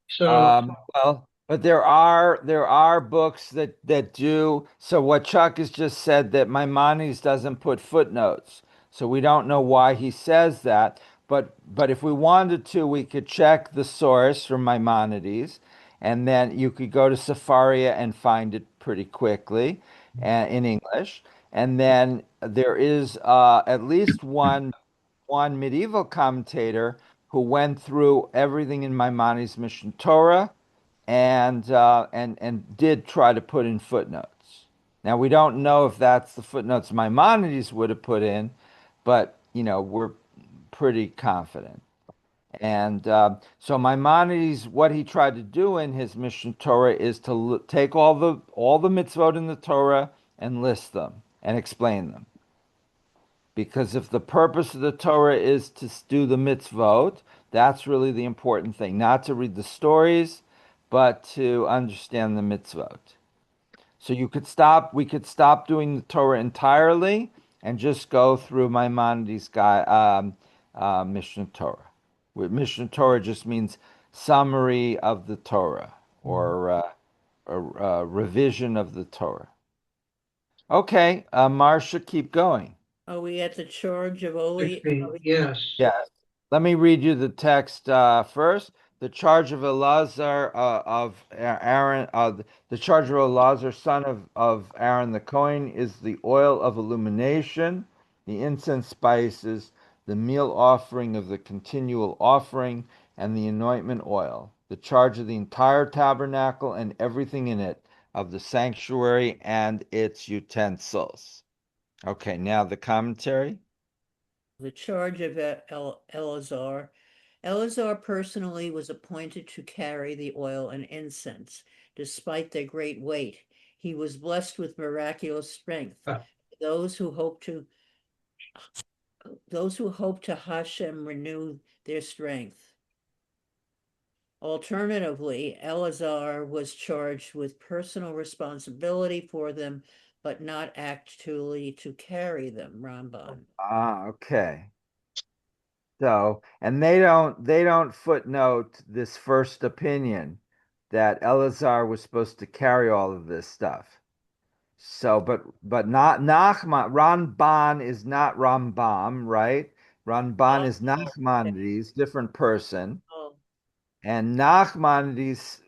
So, Well, but there are books that do. So what Chuck has just said that Maimonides doesn't put footnotes. So we don't know why he says that. But if we wanted to, we could check the source from Maimonides, and then you could go to Safaria and find it pretty quickly in English. And then there is at least one medieval commentator who went through everything in Maimonides' Mishnah Torah and did try to put in footnotes. Now we don't know if that's the footnotes Maimonides would have put in, but we're pretty confident. And so Maimonides, what he tried to do in his Mishnah Torah is to take all the mitzvot in the Torah and list them and explain them. Because if the purpose of the Torah is to do the mitzvot, that's really the important thing. Not to read the stories, but to understand the mitzvot. So we could stop doing the Torah entirely and just go through Maimonides' Mishnah Torah. Mishnah Torah just means summary of the Torah or a revision of the Torah. Okay, Marcia, keep going. Are we at the charge of Oli? 16, yes. Yes. Let me read you the text first. The charge of Elazar of Aaron, the charge of Elazar, son of Aaron the Cohen, is the oil of illumination, the incense spices, the meal offering of the continual offering, and the anointment oil. The charge of the entire tabernacle and everything in it, of the sanctuary and its utensils. Okay, now the commentary. The charge of Eleazar. Eleazar personally was appointed to carry the oil and incense. Despite their great weight, He was blessed with miraculous strength. Ah. Those who hope to Hashem renew their strength. Alternatively, Eleazar was charged with personal responsibility for them, but not actually to carry them, Ramban. Okay. So, and they don't footnote this first opinion that Eleazar was supposed to carry all of this stuff. So, but not Nachman. Ramban is not Rambam, right? Ramban is Nachmanides, different person. Oh, And Nachmanides,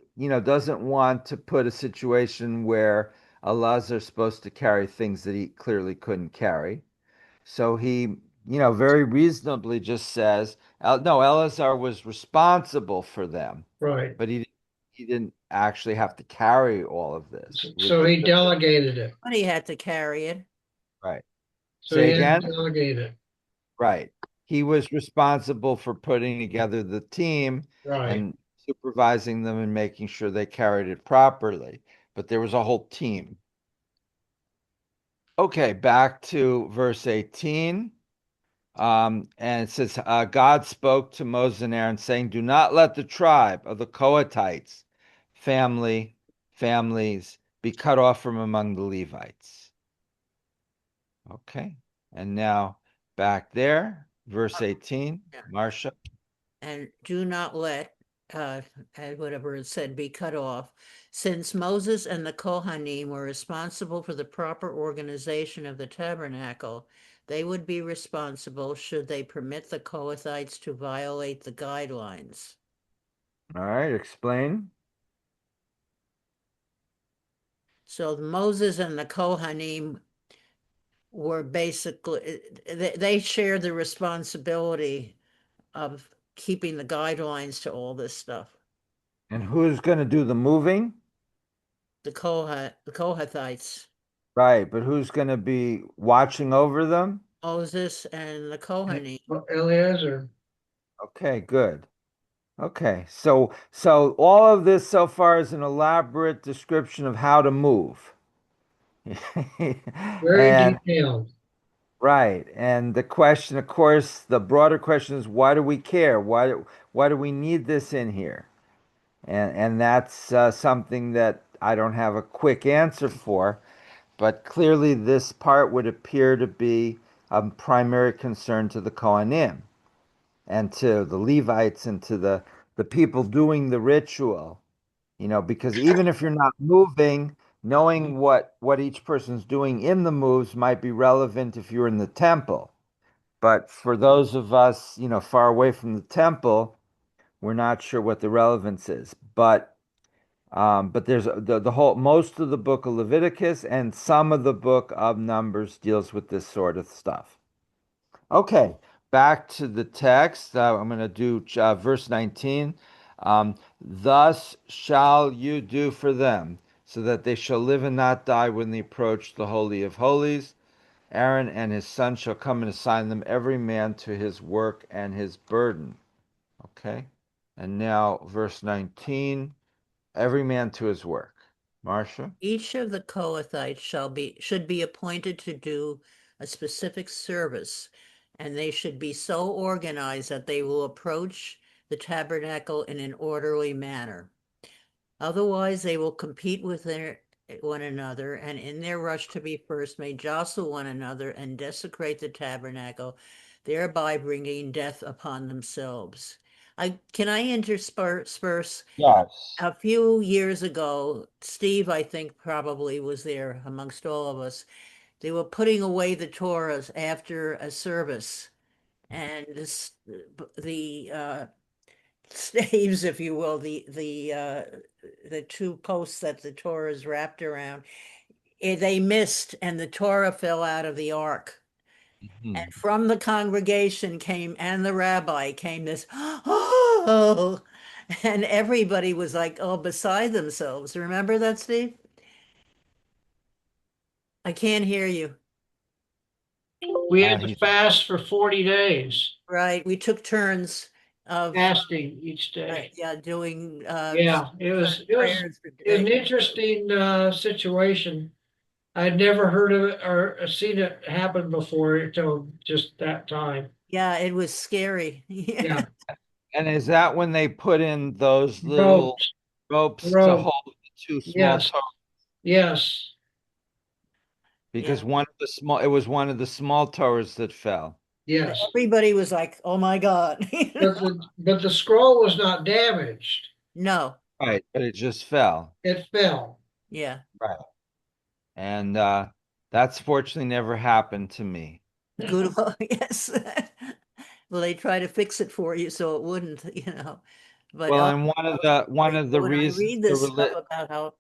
doesn't want to put a situation where Elazar's supposed to carry things that he clearly couldn't carry. So he, very reasonably just says, no, Eleazar was responsible for them, Right. but he didn't actually have to carry all of this. So he delegated it. but he had to carry it. Right. So he Say had again? to delegate it. Right. He was responsible for putting together the team Right. and supervising them and making sure they carried it properly. But there was a whole team. Okay, back to verse 18. And it says, God spoke to Moses and Aaron, saying, do not let the tribe of the Kohathites, families, be cut off from among the Levites. Okay. And now back there, verse 18, Yeah. Marcia. And do not let, whatever it said, be cut off. Since Moses and the Kohanim were responsible for the proper organization of the tabernacle, they would be responsible should they permit the Kohathites to violate the guidelines. All right, explain. So Moses and the Kohanim were basically, they shared the responsibility of keeping the guidelines to all this stuff. And who's going to do the moving? The Kohathites, Right, but who's going to be watching over them? Moses and the Kohanim. Eliezer. Okay, good. Okay, so all of this so far is an elaborate description of how to move. Very And detailed. right, and the question, of course, the broader question is why do we care? Why do we need this in here? And that's something that I don't have a quick answer for, but clearly this part would appear to be a primary concern to the Kohanim and to the Levites and to the people doing the ritual, because even if you're not moving, knowing what each person's doing in the moves might be relevant if you're in the temple. But for those of us, far away from the temple, we're not sure what the relevance is. But there's the whole most of the book of Leviticus and some of the book of Numbers deals with this sort of stuff. Okay, back to the text. I'm going to do verse 19. Thus shall you do for them, so that they shall live and not die when they approach the Holy of Holies. Aaron and his son shall come and assign them every man to his work and his burden. Okay, and now verse 19. Every man to his work. Marcia? Each of the Kohathites should be appointed to do a specific service, and they should be so organized that they will approach the tabernacle in an orderly manner. Otherwise, they will compete with one another, and in their rush to be first, may jostle one another and desecrate the tabernacle, thereby bringing death upon themselves. Can I intersperse? Yes. A few years ago, Steve, I think, probably was there amongst all of us. They were putting away the Torahs after a service, and the staves, if you will, the two posts that the Torah is wrapped around, they missed, and the Torah fell out of the ark. Mhm. And from the congregation came, and the rabbi came this, oh, and everybody was like, oh, beside themselves. Remember that, Steve? I can't hear you. We had to He fast for 40 days. Right. We took turns of fasting each day. yeah, doing Yeah, it was prayers for an interesting situation. I'd never heard of it or seen it happen before until just that time. yeah, it was scary. Yeah, And is that when they put in those little ropes, ropes to rope. hold the two small Yes, toes? yes, Yeah. Because it was one of the small towers that fell. yes. Everybody was like, "Oh my God." But the scroll was not damaged. No, Right, but it just fell. It fell. yeah, Right. And that's fortunately never happened to me. good luck. Yes. Well, they try to fix it for you so it wouldn't, you know. But Well, and one of the when I reasons read this stuff about how,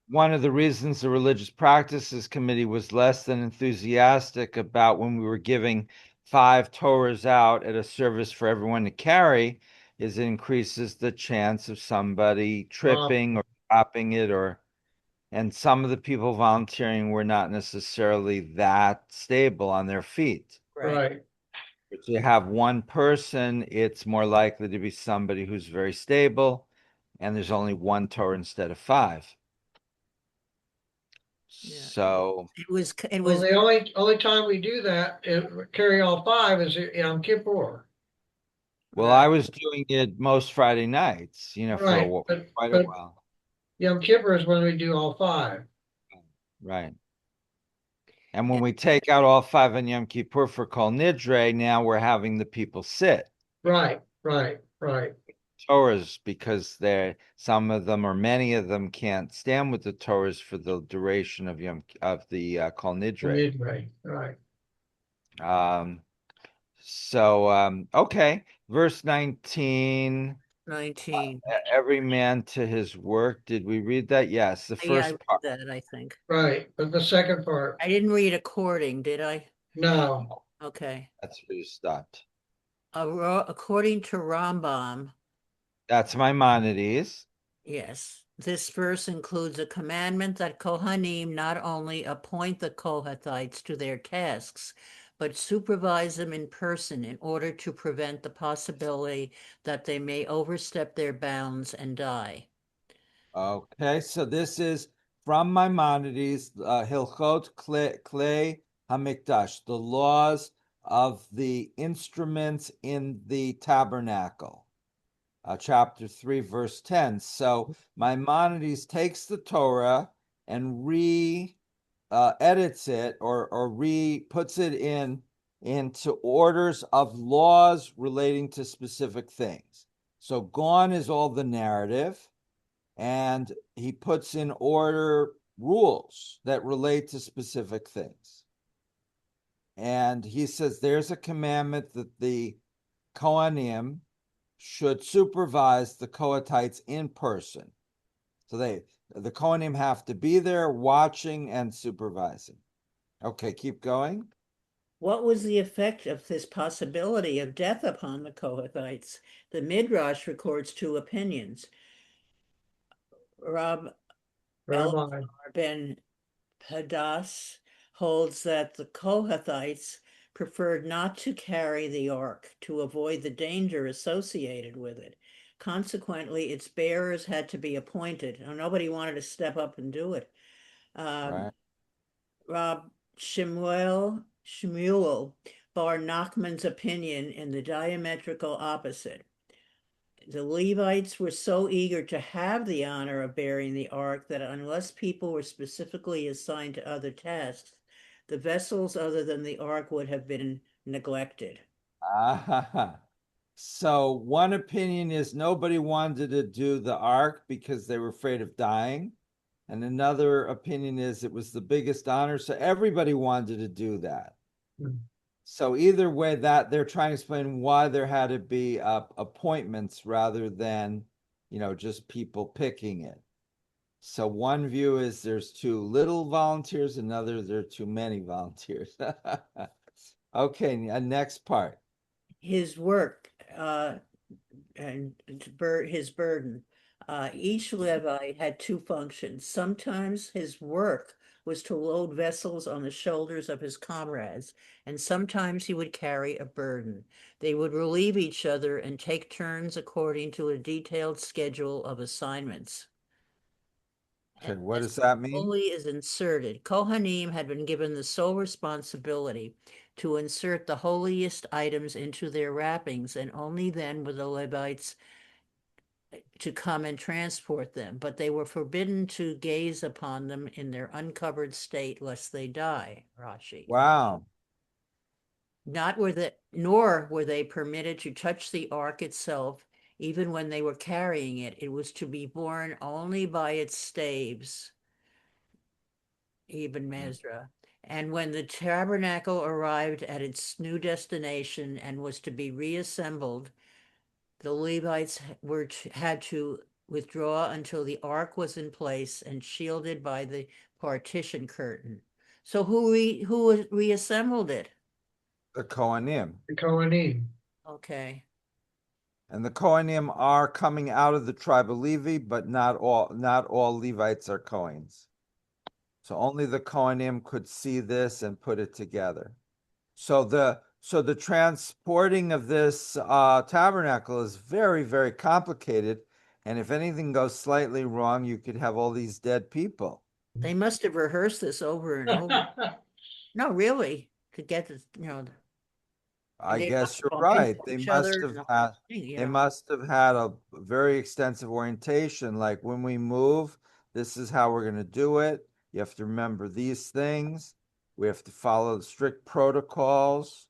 one of the reasons the Religious Practices Committee was less than enthusiastic about when we were giving 5 Torahs out at a service for everyone to carry is it increases the chance of somebody tripping or dropping it, and some of the people volunteering were not necessarily that stable on their feet. right. Right. If you have one person, it's more likely to be somebody who's very stable, and there's only one Torah instead of 5. Yeah. So, It Well, was, the only time we do that, carry all 5 is Yom Kippur. well, I was doing it most Friday nights, for Right, quite a but while. Yom Kippur is when we do all 5. Right. And when we take out all 5 on Yom Kippur for Kol Nidre, now we're having the people sit Right, right, right. Torahs because some of them or many of them can't stand with the Torahs for the duration of the Kol Nidre. Right. Okay, verse 19. 19. Every man to his work. Did we read that? Yes, the Yeah, I first read part. that, I think. Right. But the second part, I didn't read according, did I? no. Okay. That's where you stopped. According to Rambam, That's Maimonides. yes, this verse includes a commandment that Kohanim not only appoint the Kohathites to their tasks, but supervise them in person in order to prevent the possibility that they may overstep their bounds and die. Okay, so this is from Maimonides, Hilchot Klei Hamikdash, the laws of the instruments in the tabernacle, chapter 3, verse 10. So Maimonides takes the Torah and edits it or puts it into orders of laws relating to specific things. So gone is all the narrative, and he puts in order rules that relate to specific things. And he says there's a commandment that the Kohanim should supervise the Kohathites in person. So the Kohanim have to be there watching and supervising. Okay, keep going. What was the effect of this possibility of death upon the Kohathites? The Midrash records two opinions. Rab Rabbi. ben Hadas holds that the Kohathites preferred not to carry the ark to avoid the danger associated with it. Consequently, its bearers had to be appointed. Nobody wanted to step up and do it. Right. Rab Shemuel Bar Nachman's opinion in the diametrical opposite. The Levites were so eager to have the honor of bearing the ark that unless people were specifically assigned to other tasks, the vessels other than the ark would have been neglected. So one opinion is nobody wanted to do the ark because they were afraid of dying. And another opinion is it was the biggest honor, so everybody wanted to do that. So either way, that they're trying to explain why there had to be appointments rather than, just people picking it. So one view is there's too little volunteers, another there are too many volunteers. Okay, next part. His work and his burden. Each Levite had two functions. Sometimes his work was to load vessels on the shoulders of his comrades, and sometimes he would carry a burden. They would relieve each other and take turns according to a detailed schedule of assignments. Okay, And what as does that mean? Holy is inserted. Kohanim had been given the sole responsibility to insert the holiest items into their wrappings, and only then were the Levites to come and transport them, but they were forbidden to gaze upon them in their uncovered state lest they die, Rashi. Wow. Nor were they permitted to touch the ark itself, even when they were carrying it. It was to be borne only by its staves, Ibn Mesra. And when the tabernacle arrived at its new destination and was to be reassembled, the Levites had to withdraw until the ark was in place and shielded by the partition curtain. So who reassembled it? The Kohanim. The Kohanim. Okay. And the Kohanim are coming out of the tribe of Levi, but not all Levites are Kohens. So only the Kohanim could see this and put it together. So the transporting of this tabernacle is very, very complicated. And if anything goes slightly wrong, you could have all these dead people. They must have rehearsed this over and over. No, really, to get this, I they guess must you're bump into right. They each must other have and the had whole thing, they must have had a very extensive orientation. Like when we move, this is how we're going to do it. You have to remember these things. We have to follow strict protocols.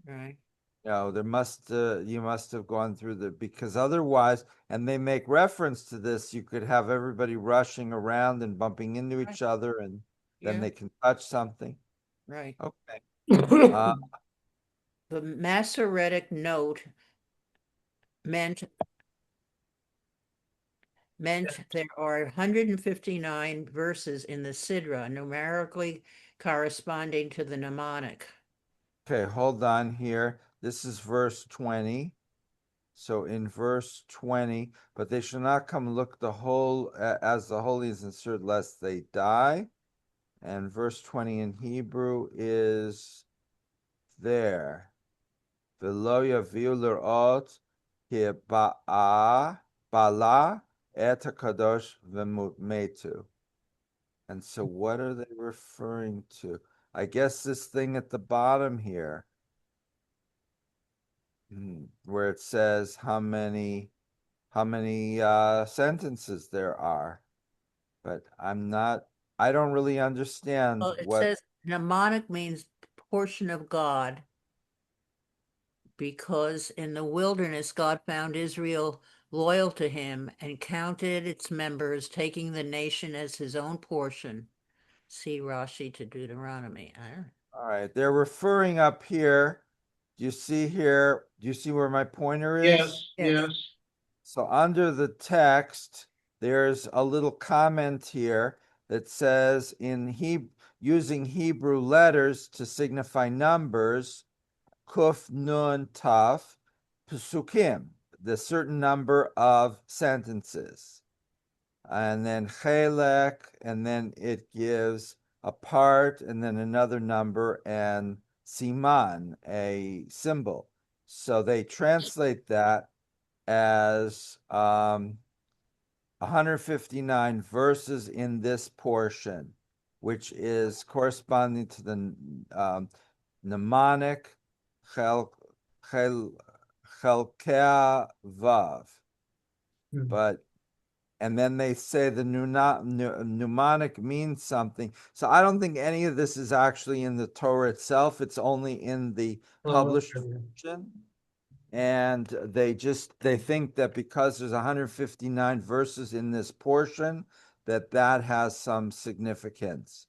Right. You must have gone through because otherwise, and they make reference to this, you could have everybody rushing around and bumping into each other, and then Yeah. they can touch something. Right. Okay. The Masoretic note meant there are 159 verses in the Sidra, numerically corresponding to the mnemonic. Okay, hold on here. This is verse 20. So in verse 20, but they shall not come look as the holy is inserted, lest they die. And verse 20 in Hebrew is there. V'lo yaviu l'rot ki bala et hakadosh v'metu. And so what are they referring to? I guess this thing at the bottom here, where it says how many sentences there are, but I don't really understand Well, it what. says mnemonic means portion of God, because in the wilderness, God found Israel loyal to him and counted its members, taking the nation as his own portion. See Rashi to Deuteronomy. All right, they're referring up here. Do you see here? Do you see where my pointer is? Yes, yes. So under the text, there's a little comment here that says using Hebrew letters to signify numbers, kuf nun taf, pesukim, the certain number of sentences. And then chelek, and then it gives a part, and then another number, and siman, a symbol. So they translate that as 159 verses in this portion, which is corresponding to the mnemonic Chelkea Vav. And then they say the mnemonic means something. So I don't think any of this is actually in the Torah itself. It's only in the published version. And they think that because there's 159 verses in this portion, that has some significance.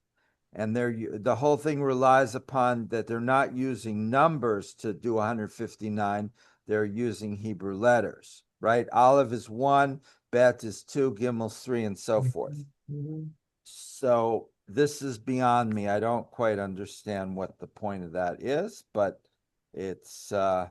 And the whole thing relies upon that they're not using numbers to do 159. They're using Hebrew letters, right? Aleph is 1, Bet is 2, Gimel's 3, and so forth. So this is beyond me. I don't quite understand what the point of that is, but it's okay.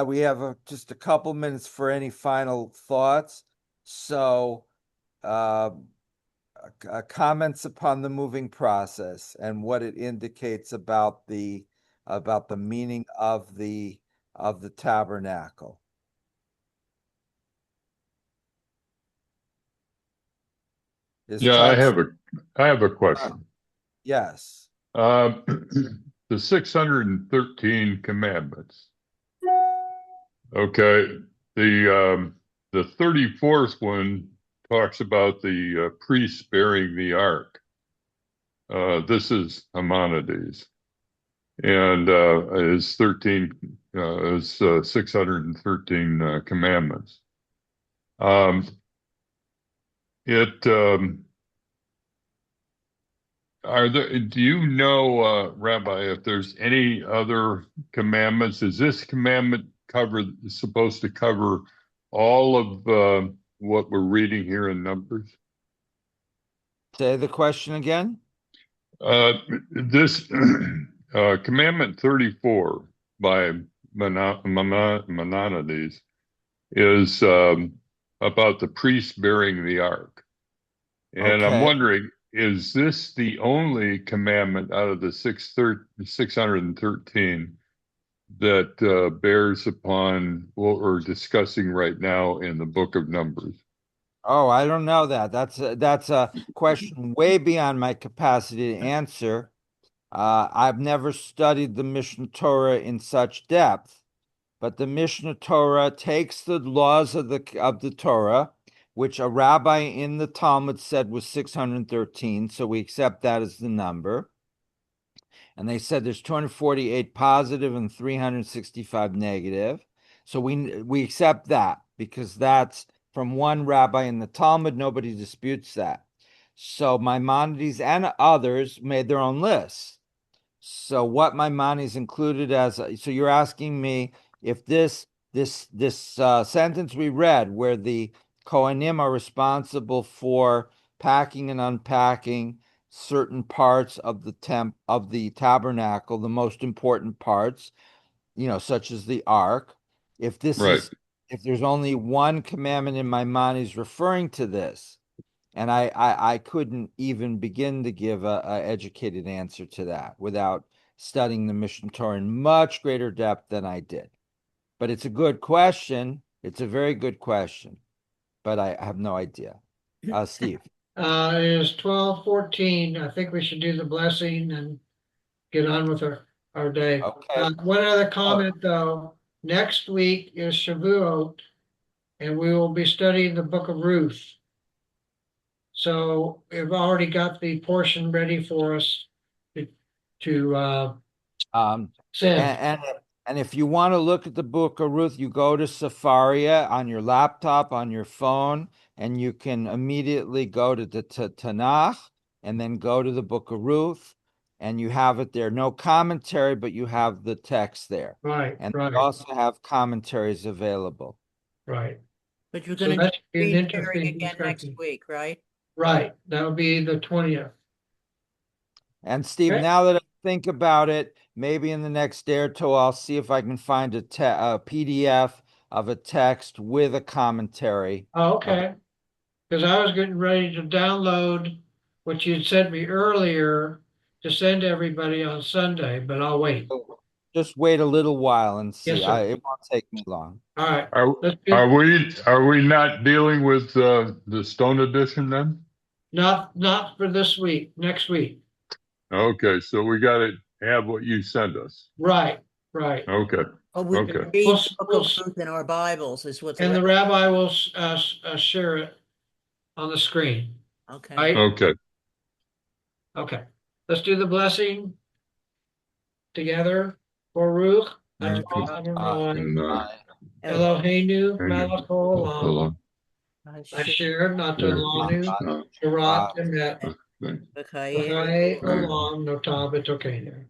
We have just a couple minutes for any final thoughts. So comments upon the moving process and what it indicates about the meaning of the tabernacle. Yeah, I have a question. Yes. The 613 commandments. Okay. The 34th one talks about the priests bearing the ark. This is Maimonides, and is 613 commandments. Do you know, Rabbi, if there's any other commandments? Is this commandment supposed to cover all of what we're reading here in Numbers? Say the question again. This commandment 34 by Maimonides is about the priest bearing the ark. And I'm Okay. wondering, is this the only commandment out of the 613 that bears upon what we're discussing right now in the book of Numbers? Oh, I don't know that. That's a question way beyond my capacity to answer. I've never studied the Mishnah Torah in such depth, but the Mishnah Torah takes the laws of the Torah, which a rabbi in the Talmud said was 613, so we accept that as the number. And they said there's 248 positive and 365 negative. So we accept that because that's from one rabbi in the Talmud. Nobody disputes that. So Maimonides and others made their own lists. So what Maimonides included so you're asking me if this sentence we read, where the Kohanim are responsible for packing and unpacking certain parts of the tabernacle, the most important parts, such as the ark, if Right. there's only one commandment in Maimonides referring to this, and I couldn't even begin to give a educated answer to that without studying the Mishnah Torah in much greater depth than I did. But it's a good question. It's a very good question, but I have no idea. Steve. It is 12:14. I think we should do the blessing and get on with our day. Okay. One other comment though, next week is Shavuot, and we will be studying the book of Ruth. So we've already got the portion ready for us to send. And if you want to look at the book of Ruth, you go to Safaria on your laptop, on your phone, and you can immediately go to the Tanakh and then go to the book of Ruth, and you have it there. No commentary, but you have the text there. Right, And right, they also have commentaries available. right. But you're So going to that's do an screen sharing interesting again next discussion. week, right? Right, that'll be the 20th. And Steve, Okay. now that I think about it, maybe in the next day or two, I'll see if I can find a PDF of a text with a commentary. Oh, okay. Because I was getting ready to download what you'd sent me earlier to send to everybody on Sunday, but I'll wait. Just wait a little while and see. Yes, sir. It won't take me long. All right. Let's Are do, we not dealing with the Stone Edition then? not for this week, next week. Okay, so we got to have what you send us. Right, right. Okay. Oh, we Okay. can read We'll- the book we'll- of Ruth in our Bibles is what And the rabbi will share it on the screen. Okay. Right? Okay. Okay. Let's do the blessing together. Baruch atah Adonai Eloheinu melech haolam asher natan lanu Torah emet v'chayei olam notah b'tokeinu.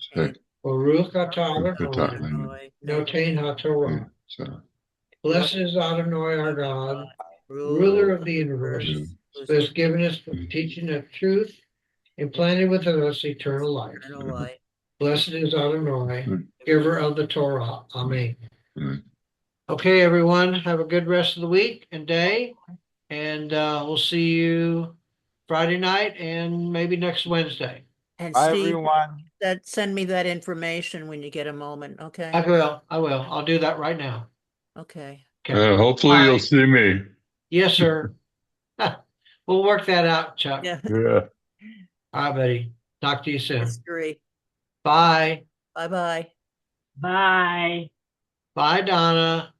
Baruch atah Adonai noten haTorah. Blessed is Adonai our God, ruler of the universe, who has given us the teaching of truth and planted within us eternal life. Blessed is Adonai, giver of the Torah. Amen. Okay, everyone, have a good rest of the week and day, And we'll see you Friday night and maybe next Wednesday. And Bye, Steve, everyone. send me that information when you get a moment, okay? I will. I'll do that right now. Okay. Okay. Hopefully you'll Bye. see me. Yes, sir. We'll work that out, Chuck. Yeah, Yeah. All right, buddy. Talk to you soon. history. Bye. Bye-bye. Bye. Bye, Donna.